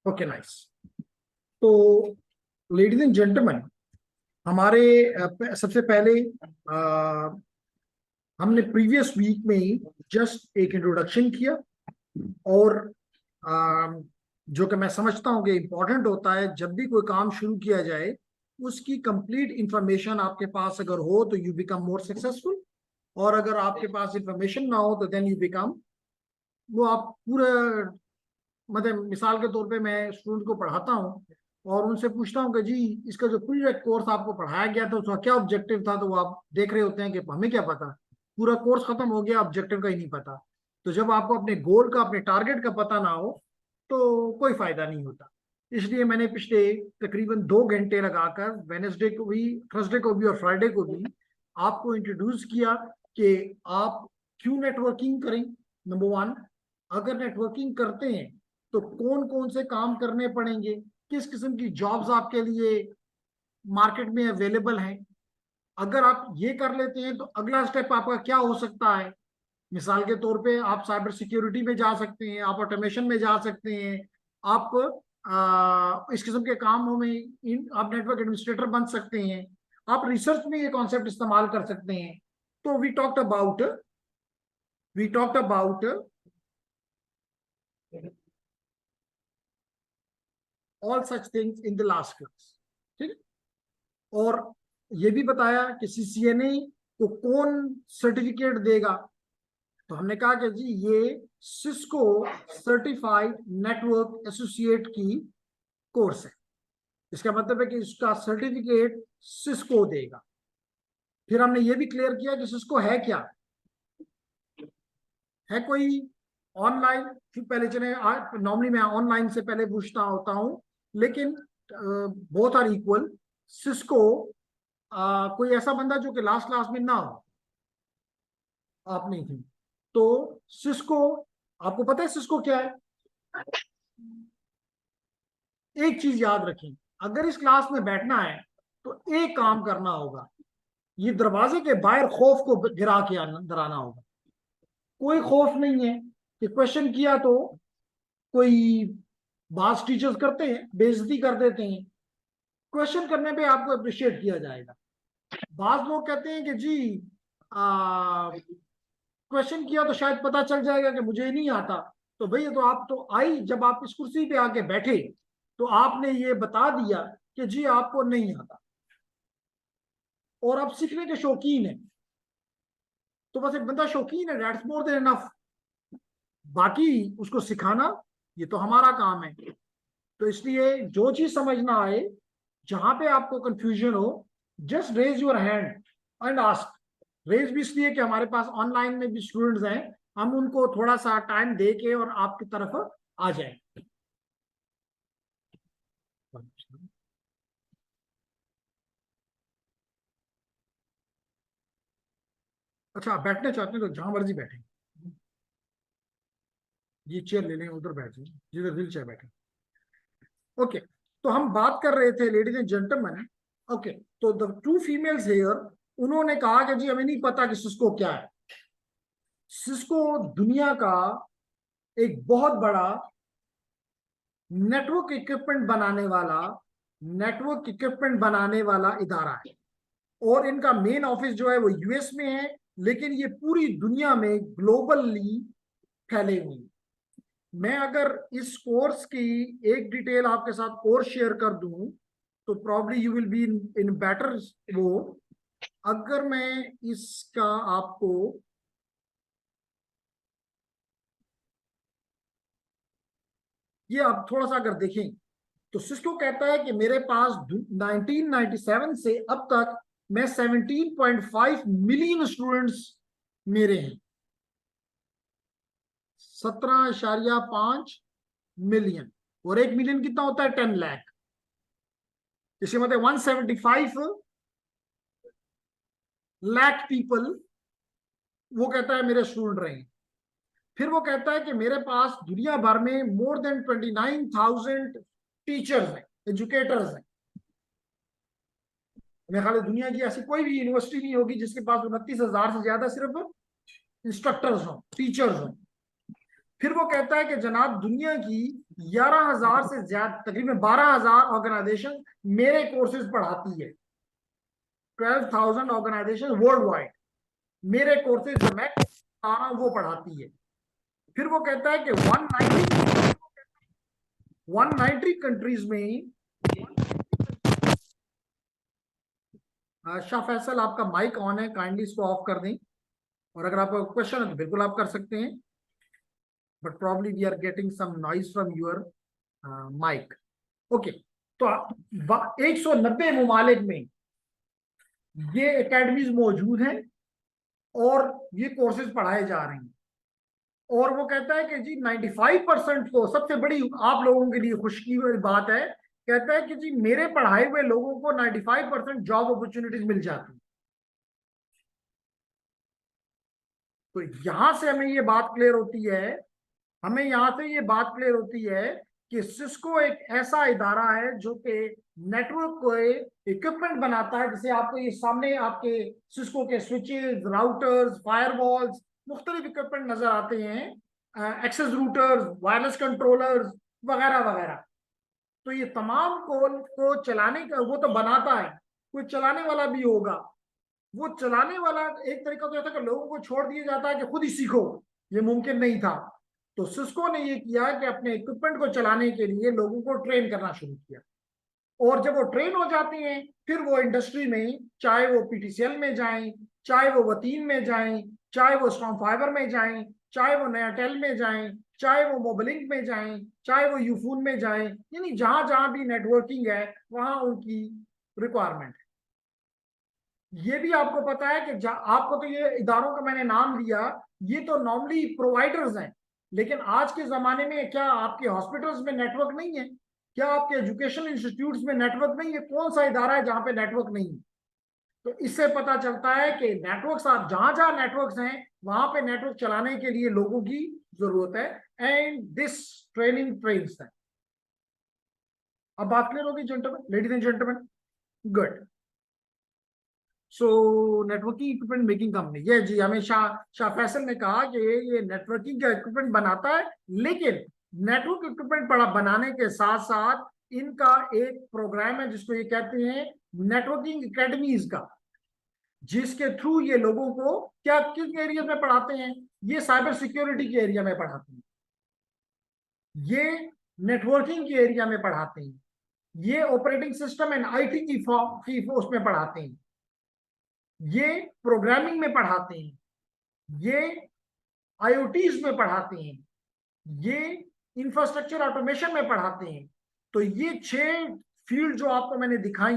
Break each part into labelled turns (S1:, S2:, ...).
S1: Okay nice. तो ladies and gentleman, हमारे सबसे पहले हमने प्रीवियस वीक में ही जस्ट एक इंट्रोडक्शन किया, और अ, जो कि मैं समझता हूँ कि इम्पोर्टेंट होता है जब भी कोई काम शुरू किया जाए, उसकी कंप्लीट इंफॉर्मेशन आपके पास अगर हो तो यू बिकम मोर सक्सेसफुल, और अगर आपके पास इंफॉर्मेशन ना हो तो देन यू बिकम, वो आप पूरे, मतलब मिसाल के तौर पे मैं स्टूडेंट को पढ़ाता हूँ और उनसे पूछता हूँ कि जी इसका जो पूरा कोर्स आपको पढ़ाया गया था उसका क्या ऑब्जेक्टिव था, तो वो आप देख रहे होते हैं कि हमें क्या पता, पूरा कोर्स खत्म हो गया, ऑब्जेक्टिव का ही नहीं पता। तो जब आपको अपने गोल का, अपने टारगेट का पता ना हो तो कोई फायदा नहीं होता। इसलिए मैंने पिछले तकरीबन 2 घंटे लगाकर वेनेसडे को भी, थर्सडे को भी और फ्राइडे को भी आपको इंट्रोड्यूस किया कि आप क्यों नेटवर्किंग करें, नंबर वन। अगर नेटवर्किंग करते हैं तो कौन कौन से काम करने पड़ेंगे, किस किस्म की जॉब्स आपके लिए मार्केट में अवेलेबल हैं। अगर आप ये कर लेते हैं तो अगला स्टेप आपका क्या हो सकता है। मिसाल के तौर पे आप साइबर सिक्योरिटी में जा सकते हैं, आप ऑटोमेशन में जा सकते हैं, आप इस किस्म के कामों में आप नेटवर्क एडमिनिस्ट्रेटर बन सकते हैं, आप रिसर्च में ये कॉन्सेप्ट इस्तेमाल कर सकते हैं। तो we talked about all such things in the last class. ठीक है। और ये भी बताया कि सीसीएनए को कौन सर्टिफिकेट देगा। तो हमने कहा कि जी ये सिस्को सर्टिफाइड नेटवर्क एसोसिएट की कोर्स है। इसका मतलब है कि इसका सर्टिफिकेट सिस्को देगा। फिर हमने ये भी क्लियर किया कि सिस्को है क्या, है कोई ऑनलाइन। फिर पहले चले, नॉर्मली मैं ऑनलाइन से पहले पूछता होता हूँ, लेकिन बोथ आर इक्वल। सिस्को, कोई ऐसा बंदा जो कि लास्ट क्लास में ना हो, आप नहीं थे तो सिस्को, आपको पता है सिस्को क्या है। एक चीज याद रखें, अगर इस क्लास में बैठना है तो एक काम करना होगा, ये दरवाजे के बाहर खौफ को गिरा के अंदर आना होगा। कोई खौफ नहीं है कि क्वेश्चन किया तो कोई, बात टीचर्स करते हैं बेइज्जती कर देते हैं, क्वेश्चन करने पे आपको अप्रिशिएट किया जाएगा। बाज लोग कहते हैं कि जी क्वेश्चन किया तो शायद पता चल जाएगा कि मुझे नहीं आता। तो भैया, तो आप तो आई, जब आप इस कुर्सी पे आके बैठे तो आपने ये बता दिया कि जी आपको नहीं आता और आप सीखने के शौकीन है। तो बस एक बंदा शौकीन है, दैट्स मोर देन इनफ। बाकी उसको सिखाना ये तो हमारा काम है। तो इसलिए जो चीज समझ ना आए, जहां पे आपको कंफ्यूजन हो, just raise your hand and ask. Raise भी इसलिए कि हमारे पास ऑनलाइन में भी स्टूडेंट्स हैं, हम उनको थोड़ा सा टाइम दे के और आपकी तरफ आ जाए। अच्छा, आप बैठना चाहते हैं तो जहां मर्जी बैठे, ये चेयर ले लें, उधर बैठ जाए जिधर व्हील चेयर बैठे। ओके। तो हम बात कर रहे थे लेडीज एंड जेंटलमैन। ओके। तो द टू फीमेल्स हेयर, उन्होंने कहा कि जी हमें नहीं पता कि सिस्को क्या है। सिस्को दुनिया का एक बहुत बड़ा नेटवर्क इक्विपमेंट बनाने वाला इदारा है, और इनका मेन ऑफिस जो है वो यूएस में है, लेकिन ये पूरी दुनिया में ग्लोबली फैले हुए हैं। मैं अगर इस कोर्स की एक डिटेल आपके साथ और शेयर कर दूं तो probably you will be in better वो। अगर मैं इसका आपको, ये आप थोड़ा सा अगर देखें तो सिस्को कहता है कि मेरे पास 1997 से अब तक मैं 17.5 मिलियन स्टूडेंट्स मेरे हैं। 17.5 मिलियन, और 1 मिलियन कितना होता है, 10 लाख। इसके मतलब 175 लाख पीपल, वो कहता है मेरे स्टूडेंट रहे। फिर वो कहता है कि मेरे पास दुनिया भर में मोर देन 29,000 टीचर्स हैं, एजुकेटर्स हैं। मेरे ख्याल दुनिया की ऐसी कोई भी यूनिवर्सिटी नहीं होगी जिसके पास 29,000 से ज्यादा सिर्फ इंस्ट्रक्टर्स हों, टीचर्स हों। फिर वो कहता है कि जनाब दुनिया की 11,000 से ज्यादा, तकरीबन 12,000 ऑर्गेनाइजेशन मेरे कोर्सेज पढ़ाती है। 12,000 ऑर्गेनाइजेशन वर्ल्ड वाइड मेरे कोर्सेज जो मैं आ रहा हूं वो पढ़ाती है। फिर वो कहता है कि 190 कंट्रीज में। शाह फैसल, आपका माइक ऑन है, काइंडली इसको ऑफ कर दें, और अगर आपका क्वेश्चन है तो बिल्कुल आप कर सकते हैं, but probably we are getting some noise from your mic. Okay, तो 190 ममालिक में ये एकेडमीज मौजूद हैं और ये कोर्सेज पढ़ाए जा रहे हैं। और वो कहता है कि जी 95% को, सबसे बड़ी आप लोगों के लिए खुशी वाली बात है, कहता है कि जी मेरे पढ़ाए हुए लोगों को 95% जॉब अपॉर्चुनिटीज मिल जाती है। तो यहां से हमें ये बात क्लियर होती है, हमें यहां से ये बात क्लियर होती है कि सिस्को एक ऐसा इदारा है जो कि नेटवर्क को इक्विपमेंट बनाता है। जैसे आपको ये सामने आपके सिस्को के स्विचेस, राउटर्स, फायरवॉल्स, मुख्तलिफ इक्विपमेंट नजर आते हैं, एक्सेस रूटर्स, वायरलेस कंट्रोलर्स वगैरह वगैरह। तो ये तमाम को चलाने का वो तो बनाता है, कोई चलाने वाला भी होगा। वो चलाने वाला एक तरीका तो ऐसा कि लोगों को छोड़ दिया जाता है कि खुद ही सीखो, ये मुमकिन नहीं था। तो सिस्को ने ये किया कि अपने इक्विपमेंट को चलाने के लिए लोगों को ट्रेन करना शुरू किया, और जब वो ट्रेन हो जाते हैं फिर वो इंडस्ट्री में, चाहे वो पीटीसीएल में जाएं, चाहे वो वतीन में जाएं, चाहे वो स्ट्रॉन्ग फाइबर में जाएं, चाहे वो नयाटेल में जाएं, चाहे वो मोबलिंक में जाएं, चाहे वो यूफून में जाएं, यानी जहां जहां भी नेटवर्किंग है वहां उनकी रिक्वायरमेंट है। ये भी आपको पता है कि आपको तो ये इदारों का मैंने नाम लिया, ये तो नॉर्मली प्रोवाइडर्स हैं, लेकिन आज के जमाने में क्या आपके हॉस्पिटल्स में नेटवर्क नहीं है? क्या आपके एजुकेशनल इंस्टीट्यूट्स में नेटवर्क नहीं है? कौन सा इदारा है जहां पे नेटवर्क नहीं है? तो इससे पता चलता है कि नेटवर्क्स, आप जहां जहां नेटवर्क्स हैं वहां पे नेटवर्क चलाने के लिए लोगों की जरूरत है, एंड दिस ट्रेनिंग ट्रेन्स है। अब बात क्लियर होगी gentleman, ladies and gentleman? Good. So networking equipment making company, ये जी हमें शाह फैसल ने कहा कि ये नेटवर्किंग का इक्विपमेंट बनाता है, लेकिन नेटवर्क इक्विपमेंट बनाने के साथ साथ इनका एक प्रोग्राम है जिसको ये कहते हैं नेटवर्किंग एकेडमीज का, जिसके थ्रू ये लोगों को क्या किस एरिया में पढ़ाते हैं? ये साइबर सिक्योरिटी के एरिया में पढ़ाते हैं, ये नेटवर्किंग के एरिया में पढ़ाते हैं, ये ऑपरेटिंग सिस्टम एंड आईटी की उसमें पढ़ाते हैं, ये प्रोग्रामिंग में पढ़ाते हैं, ये आईओटीज में पढ़ाते हैं, ये इंफ्रास्ट्रक्चर ऑटोमेशन में पढ़ाते हैं। तो ये 6 फील्ड जो आपको मैंने दिखाई,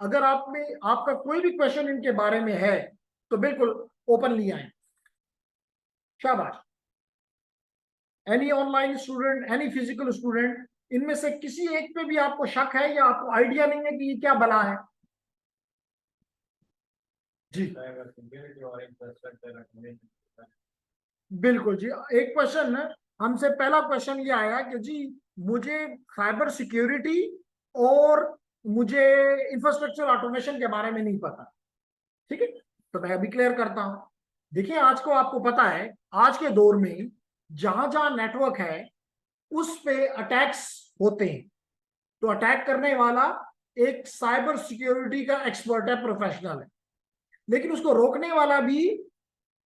S1: अगर आप में आपका कोई भी क्वेश्चन इनके बारे में है तो बिल्कुल ओपनली आए। शाबाश। Any online student, any physical student, इनमें से किसी एक पे भी आपको शक है या आपको आइडिया नहीं है कि ये क्या बला है? जी बिल्कुल जी। एक क्वेश्चन, हमसे पहला क्वेश्चन ये आया कि जी मुझे साइबर सिक्योरिटी और मुझे इंफ्रास्ट्रक्चर ऑटोमेशन के बारे में नहीं पता। ठीक है, तो मैं अभी क्लियर करता हूं। देखिए, आज को आपको पता है, आज के दौर में जहां जहां नेटवर्क है उस पे अटैक्स होते हैं। तो अटैक करने वाला एक साइबर सिक्योरिटी का एक्सपर्ट है, प्रोफेशनल है, लेकिन उसको रोकने वाला भी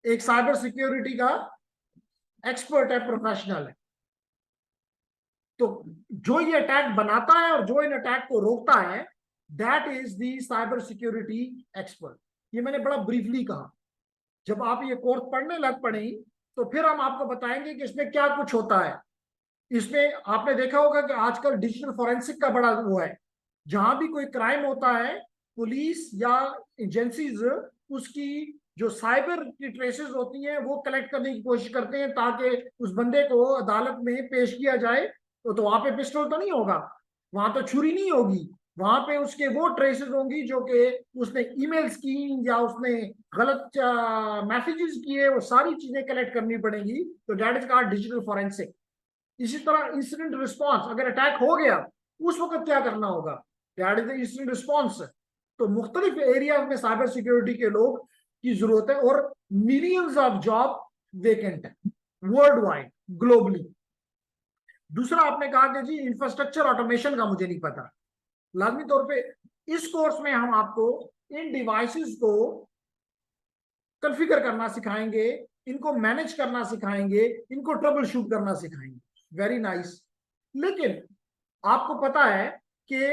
S1: एक साइबर सिक्योरिटी का एक्सपर्ट है, प्रोफेशनल है। तो जो ये अटैक बनाता है और जो इन अटैक को रोकता है, that is the cyber security expert. ये मैंने बड़ा ब्रीफली कहा। जब आप ये कोर्स पढ़ने लग पड़े तो फिर हम आपको बताएंगे कि इसमें क्या कुछ होता है। इसमें आपने देखा होगा कि आजकल डिजिटल फॉरेंसिक का बड़ा वो है। जहां भी कोई क्राइम होता है, पुलिस या एजेंसीज उसकी जो साइबर की ट्रेसेस होती हैं वो कलेक्ट करने की कोशिश करते हैं ताकि उस बंदे को अदालत में पेश किया जाए। तो वहां पे पिस्टल तो नहीं होगा, वहां तो छुरी नहीं होगी, वहां पे उसके वो ट्रेसेस होंगी जो कि उसने ईमेल्स की या उसने गलत मैसेजेस किए, वो सारी चीजें कलेक्ट करनी पड़ेंगी। तो that is called digital forensic. इसी तरह इंसिडेंट रिस्पॉन्स, अगर अटैक हो गया उस वक्त क्या करना होगा, that is the incident response. तो मुख्तलिफ एरिया में साइबर सिक्योरिटी के लोग की जरूरत है, और मिलियंस ऑफ जॉब वेकेंट है वर्ल्ड वाइड। ग्लोबली। दूसरा आपने कहा कि जी इंफ्रास्ट्रक्चर ऑटोमेशन का मुझे नहीं पता। लाजमी तौर पे इस कोर्स में हम आपको इन डिवाइसेस को कॉन्फ़िगर करना सिखाएंगे, इनको मैनेज करना सिखाएंगे, इनको ट्रबल शूट करना सिखाएंगे। Very nice. लेकिन आपको पता है कि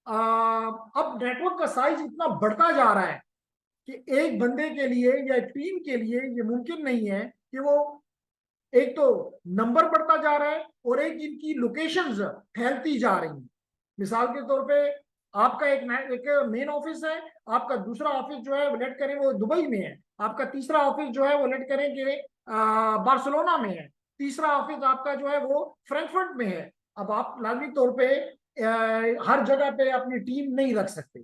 S1: अब नेटवर्क का साइज इतना बढ़ता जा रहा है कि एक बंदे के लिए या टीम के लिए ये मुमकिन नहीं है कि वो, एक तो नंबर बढ़ता जा रहा है और एक इनकी लोकेशंस फैलती जा रही हैं। मिसाल के तौर पे आपका एक मेन ऑफिस है, आपका दूसरा ऑफिस जो है वो लेट करें वो दुबई में है, आपका तीसरा ऑफिस जो है वो लेट करें कि बार्सिलोना में है, तीसरा ऑफिस आपका जो है वो फ्रैंकफर्ट में है। अब आप लाजमी तौर पे हर जगह पे अपनी टीम नहीं रख सकते।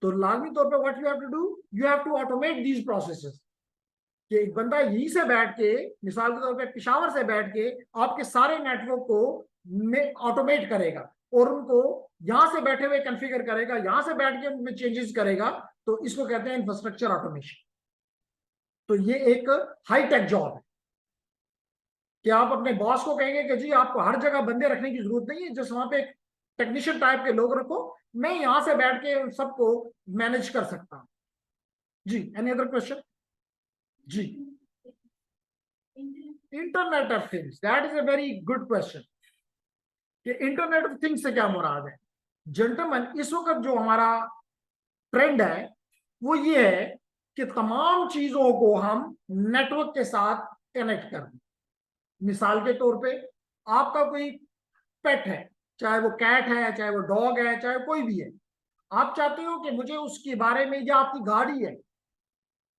S1: तो लाजमी तौर पे what you have to do, you have to automate these processes. कि एक बंदा यहीं से बैठ के, मिसाल के तौर पे पिशावर से बैठ के आपके सारे नेटवर्क को ऑटोमेट करेगा और उनको यहां से बैठे हुए कॉन्फ़िगर करेगा, यहां से बैठ के उनमें चेंजेस करेगा। तो इसको कहते हैं इंफ्रास्ट्रक्चर ऑटोमेशन। तो ये एक हाई टेक जॉब है कि आप अपने बॉस को कहेंगे कि जी आपको हर जगह बंदे रखने की जरूरत नहीं है, जस्ट वहां पे एक टेक्नीशियन टाइप के लोग रखो, मैं यहां से बैठ के सबको मैनेज कर सकता हूं। जी, एनी अदर क्वेश्चन? जी, internet of things, that is a very good question कि इंटरनेट ऑफ थिंग्स से क्या मुराद है। जेंटलमैन, इस वक्त जो हमारा ट्रेंड है वो ये है कि तमाम चीजों को हम नेटवर्क के साथ कनेक्ट कर दें। मिसाल के तौर पे आपका कोई पेट है, चाहे वो कैट है, चाहे वो डॉग है, चाहे कोई भी है, आप चाहते हो कि मुझे उसके बारे में, या आपकी गाड़ी है,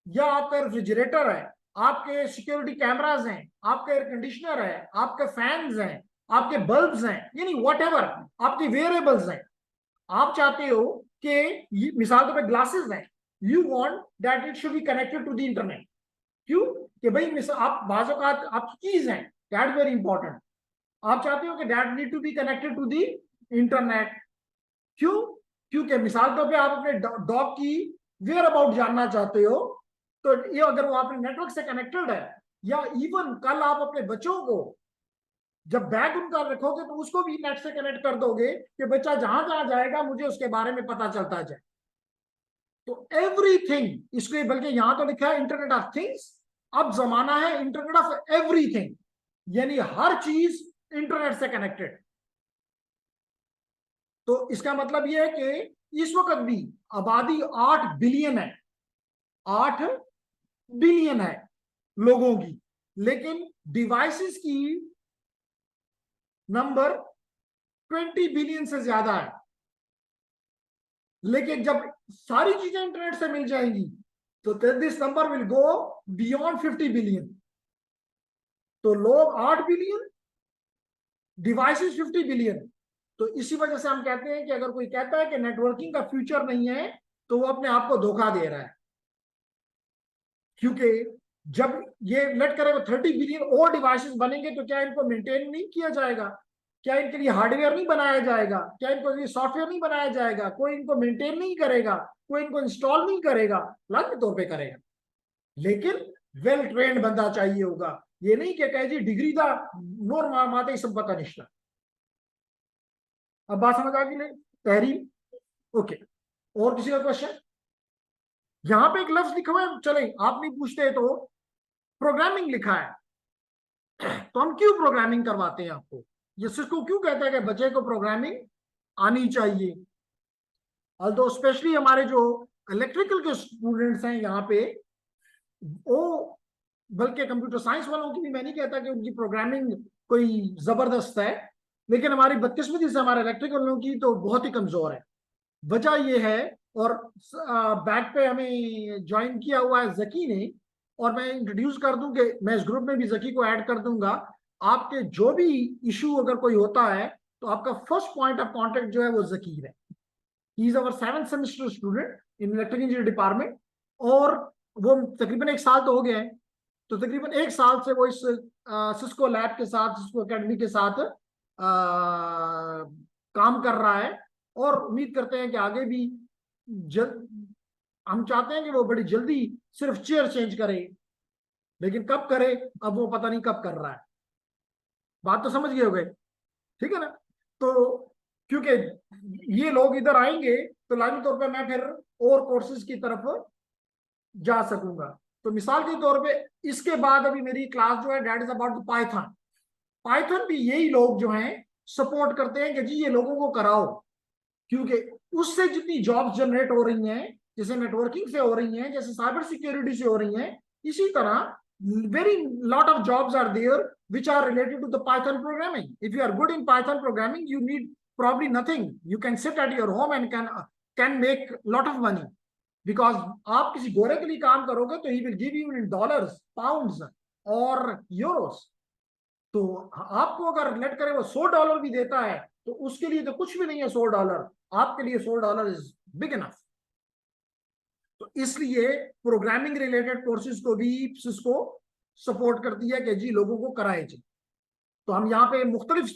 S1: या आपका रेफ्रिजरेटर है, आपके सिक्योरिटी कैमराज हैं, आपका एयर कंडीशनर है, आपके फैंस हैं, आपके बल्ब्स हैं, यानी व्हाटएवर आपके वेयरेबल्स हैं, आप चाहते हो कि मिसाल के पे ग्लासेस हैं, you want that it should be connected to the internet. क्यों? कि भाई आप बाजों का आपकी चीज है, दैट वेरी इंपॉर्टेंट, आप चाहते हो कि that need to be connected to the internet. क्यों? क्योंकि मिसाल तौर पे आप अपने डॉग की वेयर अबाउट जानना चाहते हो, तो ये अगर वो आपने नेटवर्क से कनेक्टेड है, या इवन कल आप अपने बच्चों को जब बैग उनका रखोगे तो उसको भी नेट से कनेक्ट कर दोगे कि बच्चा जहां जहां जाएगा मुझे उसके बारे में पता चलता जाए। तो एवरीथिंग, इसलिए बल्कि यहां तो लिखा है इंटरनेट ऑफ थिंग्स, अब जमाना है इंटरनेट ऑफ एवरीथिंग, यानी हर चीज इंटरनेट से कनेक्टेड। तो इसका मतलब यह है कि इस वक्त भी आबादी 8 बिलियन है, 8 बिलियन है लोगों की, लेकिन डिवाइसेस की नंबर 20 बिलियन से ज्यादा है। लेकिन जब सारी चीजें इंटरनेट से मिल जाएंगी तो this number will go beyond 50 billion. तो लोग 8 बिलियन, डिवाइसेस 50 बिलियन। तो इसी वजह से हम कहते हैं कि अगर कोई कहता है कि नेटवर्किंग का फ्यूचर नहीं है तो वो अपने आप को धोखा दे रहा है। क्योंकि जब ये लेट करें 30 बिलियन और डिवाइसेस बनेंगे तो क्या इनको मेंटेन नहीं किया जाएगा? क्या इनके लिए हार्डवेयर नहीं बनाया जाएगा? क्या इनको लिए सॉफ्टवेयर नहीं बनाया जाएगा? कोई इनको मेंटेन नहीं करेगा? कोई इनको इंस्टॉल नहीं करेगा? लाजमी तौर पे करेगा, लेकिन वेल ट्रेंड बंदा चाहिए होगा। ये नहीं कि कहे जी डिग्री दा नोर माते सब पता निश्ता। अब बात समझ आ गई? तहरीर, ओके। और किसी का क्वेश्चन? यहां पे एक लफ्ज लिखा हुआ है, चले आप नहीं पूछते तो प्रोग्रामिंग लिखा है, तो हम क्यों प्रोग्रामिंग करवाते हैं आपको? ये सिस्को क्यों कहता है कि बच्चे को प्रोग्रामिंग आनी चाहिए? ऑल्दो स्पेशली हमारे जो इलेक्ट्रिकल के स्टूडेंट्स हैं यहाँ पे, वो, बल्कि कंप्यूटर साइंस वालों की भी मैं नहीं कहता कि उनकी प्रोग्रामिंग कोई जबरदस्त है, लेकिन हमारी बदकिस्मती से हमारे इलेक्ट्रिकल वालों की तो बहुत ही कमजोर है। वजह यह है, और बैक पे हमें ज्वाइन किया हुआ है जकी ने, और मैं इंट्रोड्यूस कर दूं कि मैं इस ग्रुप में भी जकी को ऐड कर दूंगा। आपके जो भी इशू अगर कोई होता है तो आपका फर्स्ट पॉइंट ऑफ कांटेक्ट जो है वो जकीर है। He is our 7th semester student in electrical engineer department, और वो तकरीबन 1 साल तो हो गया है, तो तकरीबन 1 साल से वो इस सिस्को लैब के साथ, सिस्को एकेडमी के साथ काम कर रहा है। और उम्मीद करते हैं कि आगे भी हम चाहते हैं कि वो बड़ी जल्दी सिर्फ चेयर चेंज करे, लेकिन कब करे अब वो पता नहीं कब कर रहा है। बात तो समझ गए हो गए, ठीक है ना। तो क्योंकि ये लोग इधर आएंगे तो लाजमी तौर पे मैं फिर और कोर्सेज की तरफ जा सकूंगा। तो मिसाल के तौर पे इसके बाद अभी मेरी क्लास जो है that is about Python. Python भी यही लोग जो हैं सपोर्ट करते हैं कि जी ये लोगों को कराओ, क्योंकि उससे जितनी जॉब्स जनरेट हो रही हैं, जैसे नेटवर्किंग से हो रही हैं, जैसे साइबर सिक्योरिटी से हो रही हैं, इसी तरह very lot of jobs are there which are related to the Python programming. If you are good in Python programming, you need probably nothing. You can sit at your home and can make lot of money, because आप किसी गोरे के लिए काम करोगे तो he will give you in dollars, pounds और euros। तो आपको अगर लेट करे वो $100 भी देता है तो उसके लिए तो कुछ भी नहीं है $100, आपके लिए $100 इज बिग इनफ। तो इसलिए प्रोग्रामिंग रिलेटेड कोर्सेज को भी सिस्को सपोर्ट करती है कि जी लोगों को कराए जी। तो हम यहाँ पे मुख्तलिफ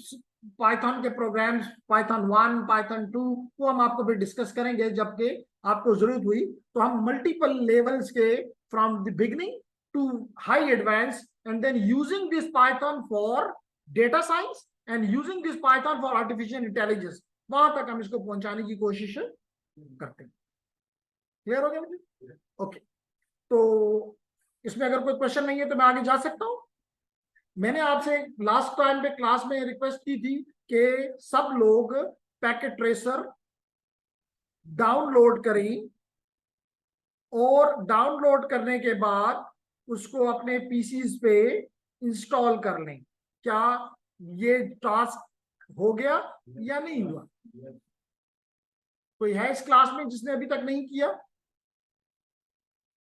S1: पाइथन के प्रोग्राम्स, पाइथन 1, पाइथन 2 वो हम आपको फिर डिस्कस करेंगे जबकि आपको जरूरत हुई। तो हम मल्टीपल लेवल्स के from the beginning to high advance and then using this Python for data science and using this Python for artificial intelligence, वहां तक हम इसको पहुंचाने की कोशिश करते हैं। क्लियर हो गया मुझे? ओके। तो इसमें अगर कोई क्वेश्चन नहीं है तो मैं आगे जा सकता हूं। मैंने आपसे लास्ट टाइम पे क्लास में रिक्वेस्ट की थी कि सब लोग पैकेट ट्रेसर डाउनलोड करें और डाउनलोड करने के बाद उसको अपने पीसीज पे इंस्टॉल कर लें। क्या ये टास्क हो गया या नहीं हुआ? कोई है इस क्लास में जिसने अभी तक नहीं किया?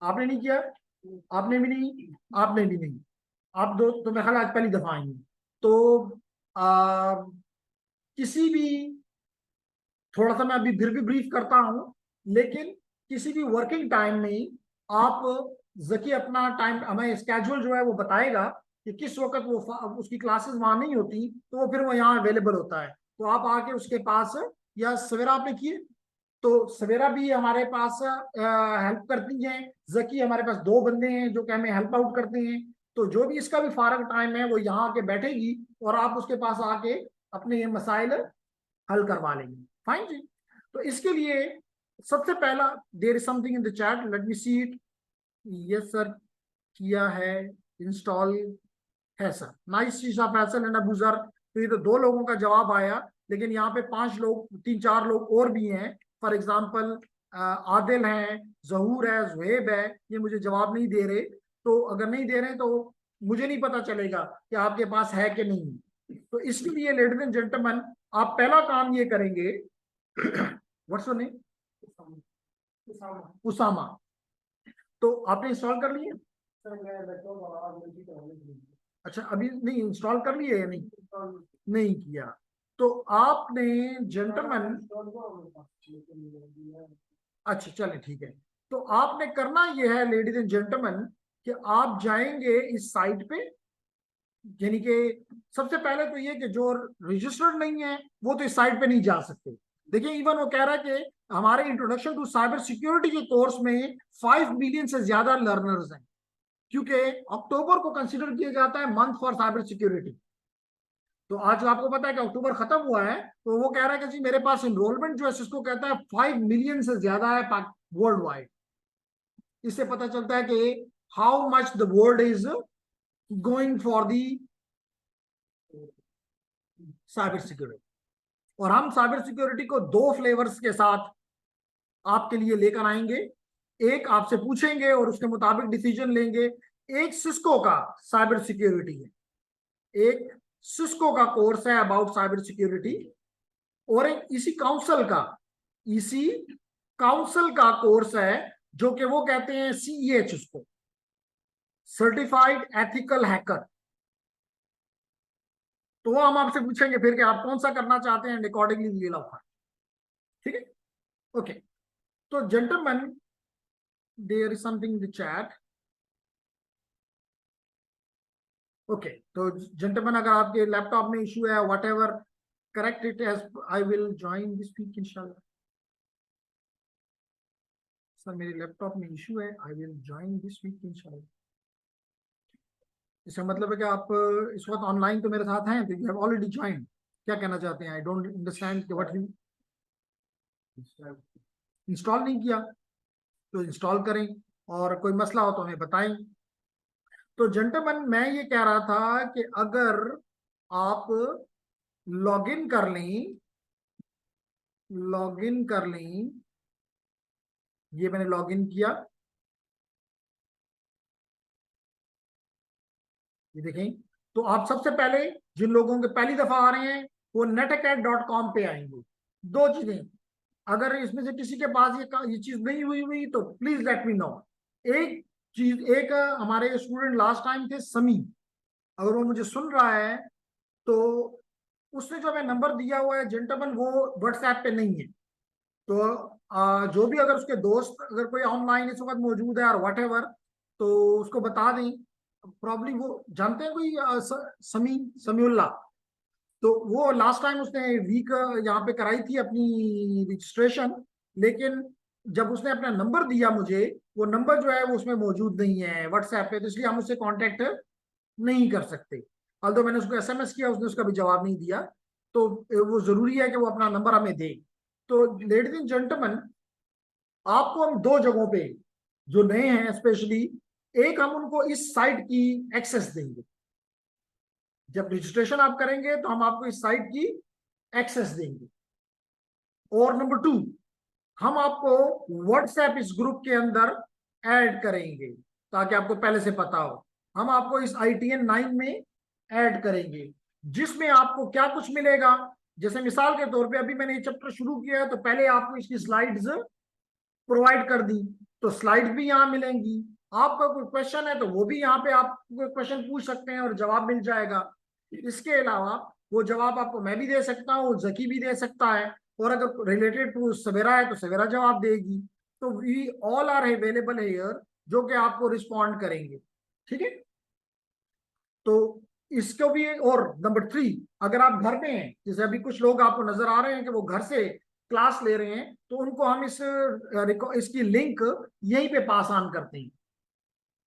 S1: आपने नहीं किया? आपने भी नहीं? आपने भी नहीं? आप दो तो मेरे ख्याल आज पहली दफा आई हैं। तो किसी भी, थोड़ा सा मैं अभी फिर भी ब्रीफ करता हूं, लेकिन किसी भी वर्किंग टाइम में आप जकी अपना टाइम हमें स्केड्यूल जो है वो बताएगा कि किस वक्त वो उसकी क्लासेस वहां नहीं होती तो वो फिर वो यहाँ अवेलेबल होता है। तो आप आके उसके पास, या सवेरा आपने किए तो सवेरा भी हमारे पास हेल्प करती हैं। जकी हमारे पास 2 बंदे हैं जो कि हमें हेल्प आउट करते हैं। तो जो भी इसका भी फारग टाइम है वो यहाँ आके बैठेगी और आप उसके पास आके अपने ये मसाइल हल करवा लेंगे। फाइन जी। तो इसके लिए सबसे पहला, there is something in the chat, let me see it. Yes sir, किया है, इंस्टॉल है सर। नाइस शीशा फैसल एंड अबू जर। तो ये तो 2 लोगों का जवाब आया, लेकिन यहाँ पे 5 लोग, 3-4 लोग और भी हैं। फॉर एग्जाम्पल आदिल है, जहूर है, जुहेब है, ये मुझे जवाब नहीं दे रहे। तो अगर नहीं दे रहे तो मुझे नहीं पता चलेगा कि आपके पास है कि नहीं। तो इसलिए लेडीज एंड जेंटलमैन, आप पहला काम ये करेंगे। What's your name? उसामा। तो आपने इंस्टॉल कर लिए? अच्छा, अभी नहीं इंस्टॉल कर लिए या नहीं? नहीं किया। तो आपने जेंटलमैन, अच्छा चले ठीक है। तो आपने करना यह है लेडीज एंड जेंटलमैन कि आप जाएंगे इस साइट पे, यानी कि सबसे पहले तो ये कि जो रजिस्टर्ड नहीं है वो तो इस साइट पे नहीं जा सकते। देखिए इवन वो कह रहा है कि हमारे इंट्रोडक्शन टू साइबर सिक्योरिटी के कोर्स में 5 मिलियन से ज्यादा लर्नर्स हैं, क्योंकि अक्टूबर को कंसिडर किया जाता है मंथ फॉर साइबर सिक्योरिटी। तो आज आपको पता है कि अक्टूबर खत्म हुआ है, तो वो कह रहा है कि जी मेरे पास इनरोलमेंट जो है इसको कहता है 5 मिलियन से ज्यादा है वर्ल्ड वाइड। इससे पता चलता है कि how much the world is going for the cyber security. और हम साइबर सिक्योरिटी को 2 फ्लेवर्स के साथ आपके लिए लेकर आएंगे। एक आपसे पूछेंगे और उसके मुताबिक डिसीजन लेंगे। एक सिस्को का साइबर सिक्योरिटी है, एक सिस्को का कोर्स है अबाउट साइबर सिक्योरिटी, और एक इसी काउंसिल का कोर्स है जो कि वो कहते हैं CEH, उसको सर्टिफाइड एथिकल हैकर। तो वो हम आपसे पूछेंगे फिर कि आप कौन सा करना चाहते हैं, अकॉर्डिंगली ले लो। ठीक है, ओके। तो gentleman, there is something in the chat. Okay, तो जेंटलमैन अगर आपके लैपटॉप में इशू है whatever, correct it as I will join this week इंशाल्लाह। सर मेरे लैपटॉप में इशू है, I will join this week इंशाल्लाह। इसका मतलब है कि आप इस वक्त ऑनलाइन तो मेरे साथ हैं, तो यू हैव ऑलरेडी ज्वाइन। क्या कहना चाहते हैं? I don't understand what you install नहीं किया, तो इंस्टॉल करें, और कोई मसला हो तो हमें बताएं। तो जेंटलमैन, मैं ये कह रहा था कि अगर आप लॉगिन कर लें, लॉगिन कर लें, ये मैंने लॉगिन किया, ये देखें। तो आप सबसे पहले, जिन लोगों के पहली दफा आ रहे हैं, वो netacad.com पे आएंगे। दो चीजें, अगर इसमें से किसी के पास ये चीज नहीं हुई हुई तो प्लीज लेट मी नो। एक चीज, एक हमारे स्टूडेंट लास्ट टाइम थे समी, अगर वो मुझे सुन रहा है तो उसने जो हमें नंबर दिया हुआ है जेंटलमैन, वो व्हाट्सएप पे नहीं है। तो जो भी अगर उसके दोस्त, अगर कोई ऑनलाइन इस वक्त मौजूद है और वट एवर, तो उसको बता दें। प्रॉब्ली वो जानते हैं कोई समीउल्ला, तो वो लास्ट टाइम उसने वीक यहाँ पे कराई थी अपनी रजिस्ट्रेशन, लेकिन जब उसने अपना नंबर दिया मुझे, वो नंबर जो है वो उसमें मौजूद नहीं है व्हाट्सएप पे, तो इसलिए हम उससे कांटेक्ट नहीं कर सकते। ऑल्दो मैंने उसको एसएमएस किया, उसने उसका भी जवाब नहीं दिया। तो वो जरूरी है कि वो अपना नंबर हमें दे। तो लेडीज एंड जेंटलमैन, आपको हम दो जगहों पे, जो नए हैं स्पेशली, एक हम उनको इस साइट की एक्सेस देंगे। जब रजिस्ट्रेशन आप करेंगे तो हम आपको इस साइट की एक्सेस देंगे। और नंबर टू, हम आपको व्हाट्सएप इस ग्रुप के अंदर ऐड करेंगे, ताकि आपको पहले से पता हो। हम आपको इस ITN 9 में ऐड करेंगे, जिसमें आपको क्या कुछ मिलेगा। जैसे मिसाल के तौर पे अभी मैंने ये चैप्टर शुरू किया है, तो पहले आपको इसकी स्लाइड्स प्रोवाइड कर दी, तो स्लाइड्स भी यहाँ मिलेंगी। आपका कोई क्वेश्चन है तो वो भी यहाँ पे आप कोई क्वेश्चन पूछ सकते हैं और जवाब मिल जाएगा। इसके अलावा वो जवाब आपको मैं भी दे सकता हूँ, जकी भी दे सकता है, और अगर रिलेटेड टू सवेरा है तो सवेरा जवाब देगी। तो we all are available here, जो कि आपको रिस्पॉन्ड करेंगे। ठीक है, तो इसको भी। और नंबर 3, अगर आप घर में हैं, जैसे अभी कुछ लोग आपको नजर आ रहे हैं कि वो घर से क्लास ले रहे हैं, तो उनको हम इसकी लिंक यहीं पे पास ऑन करते हैं,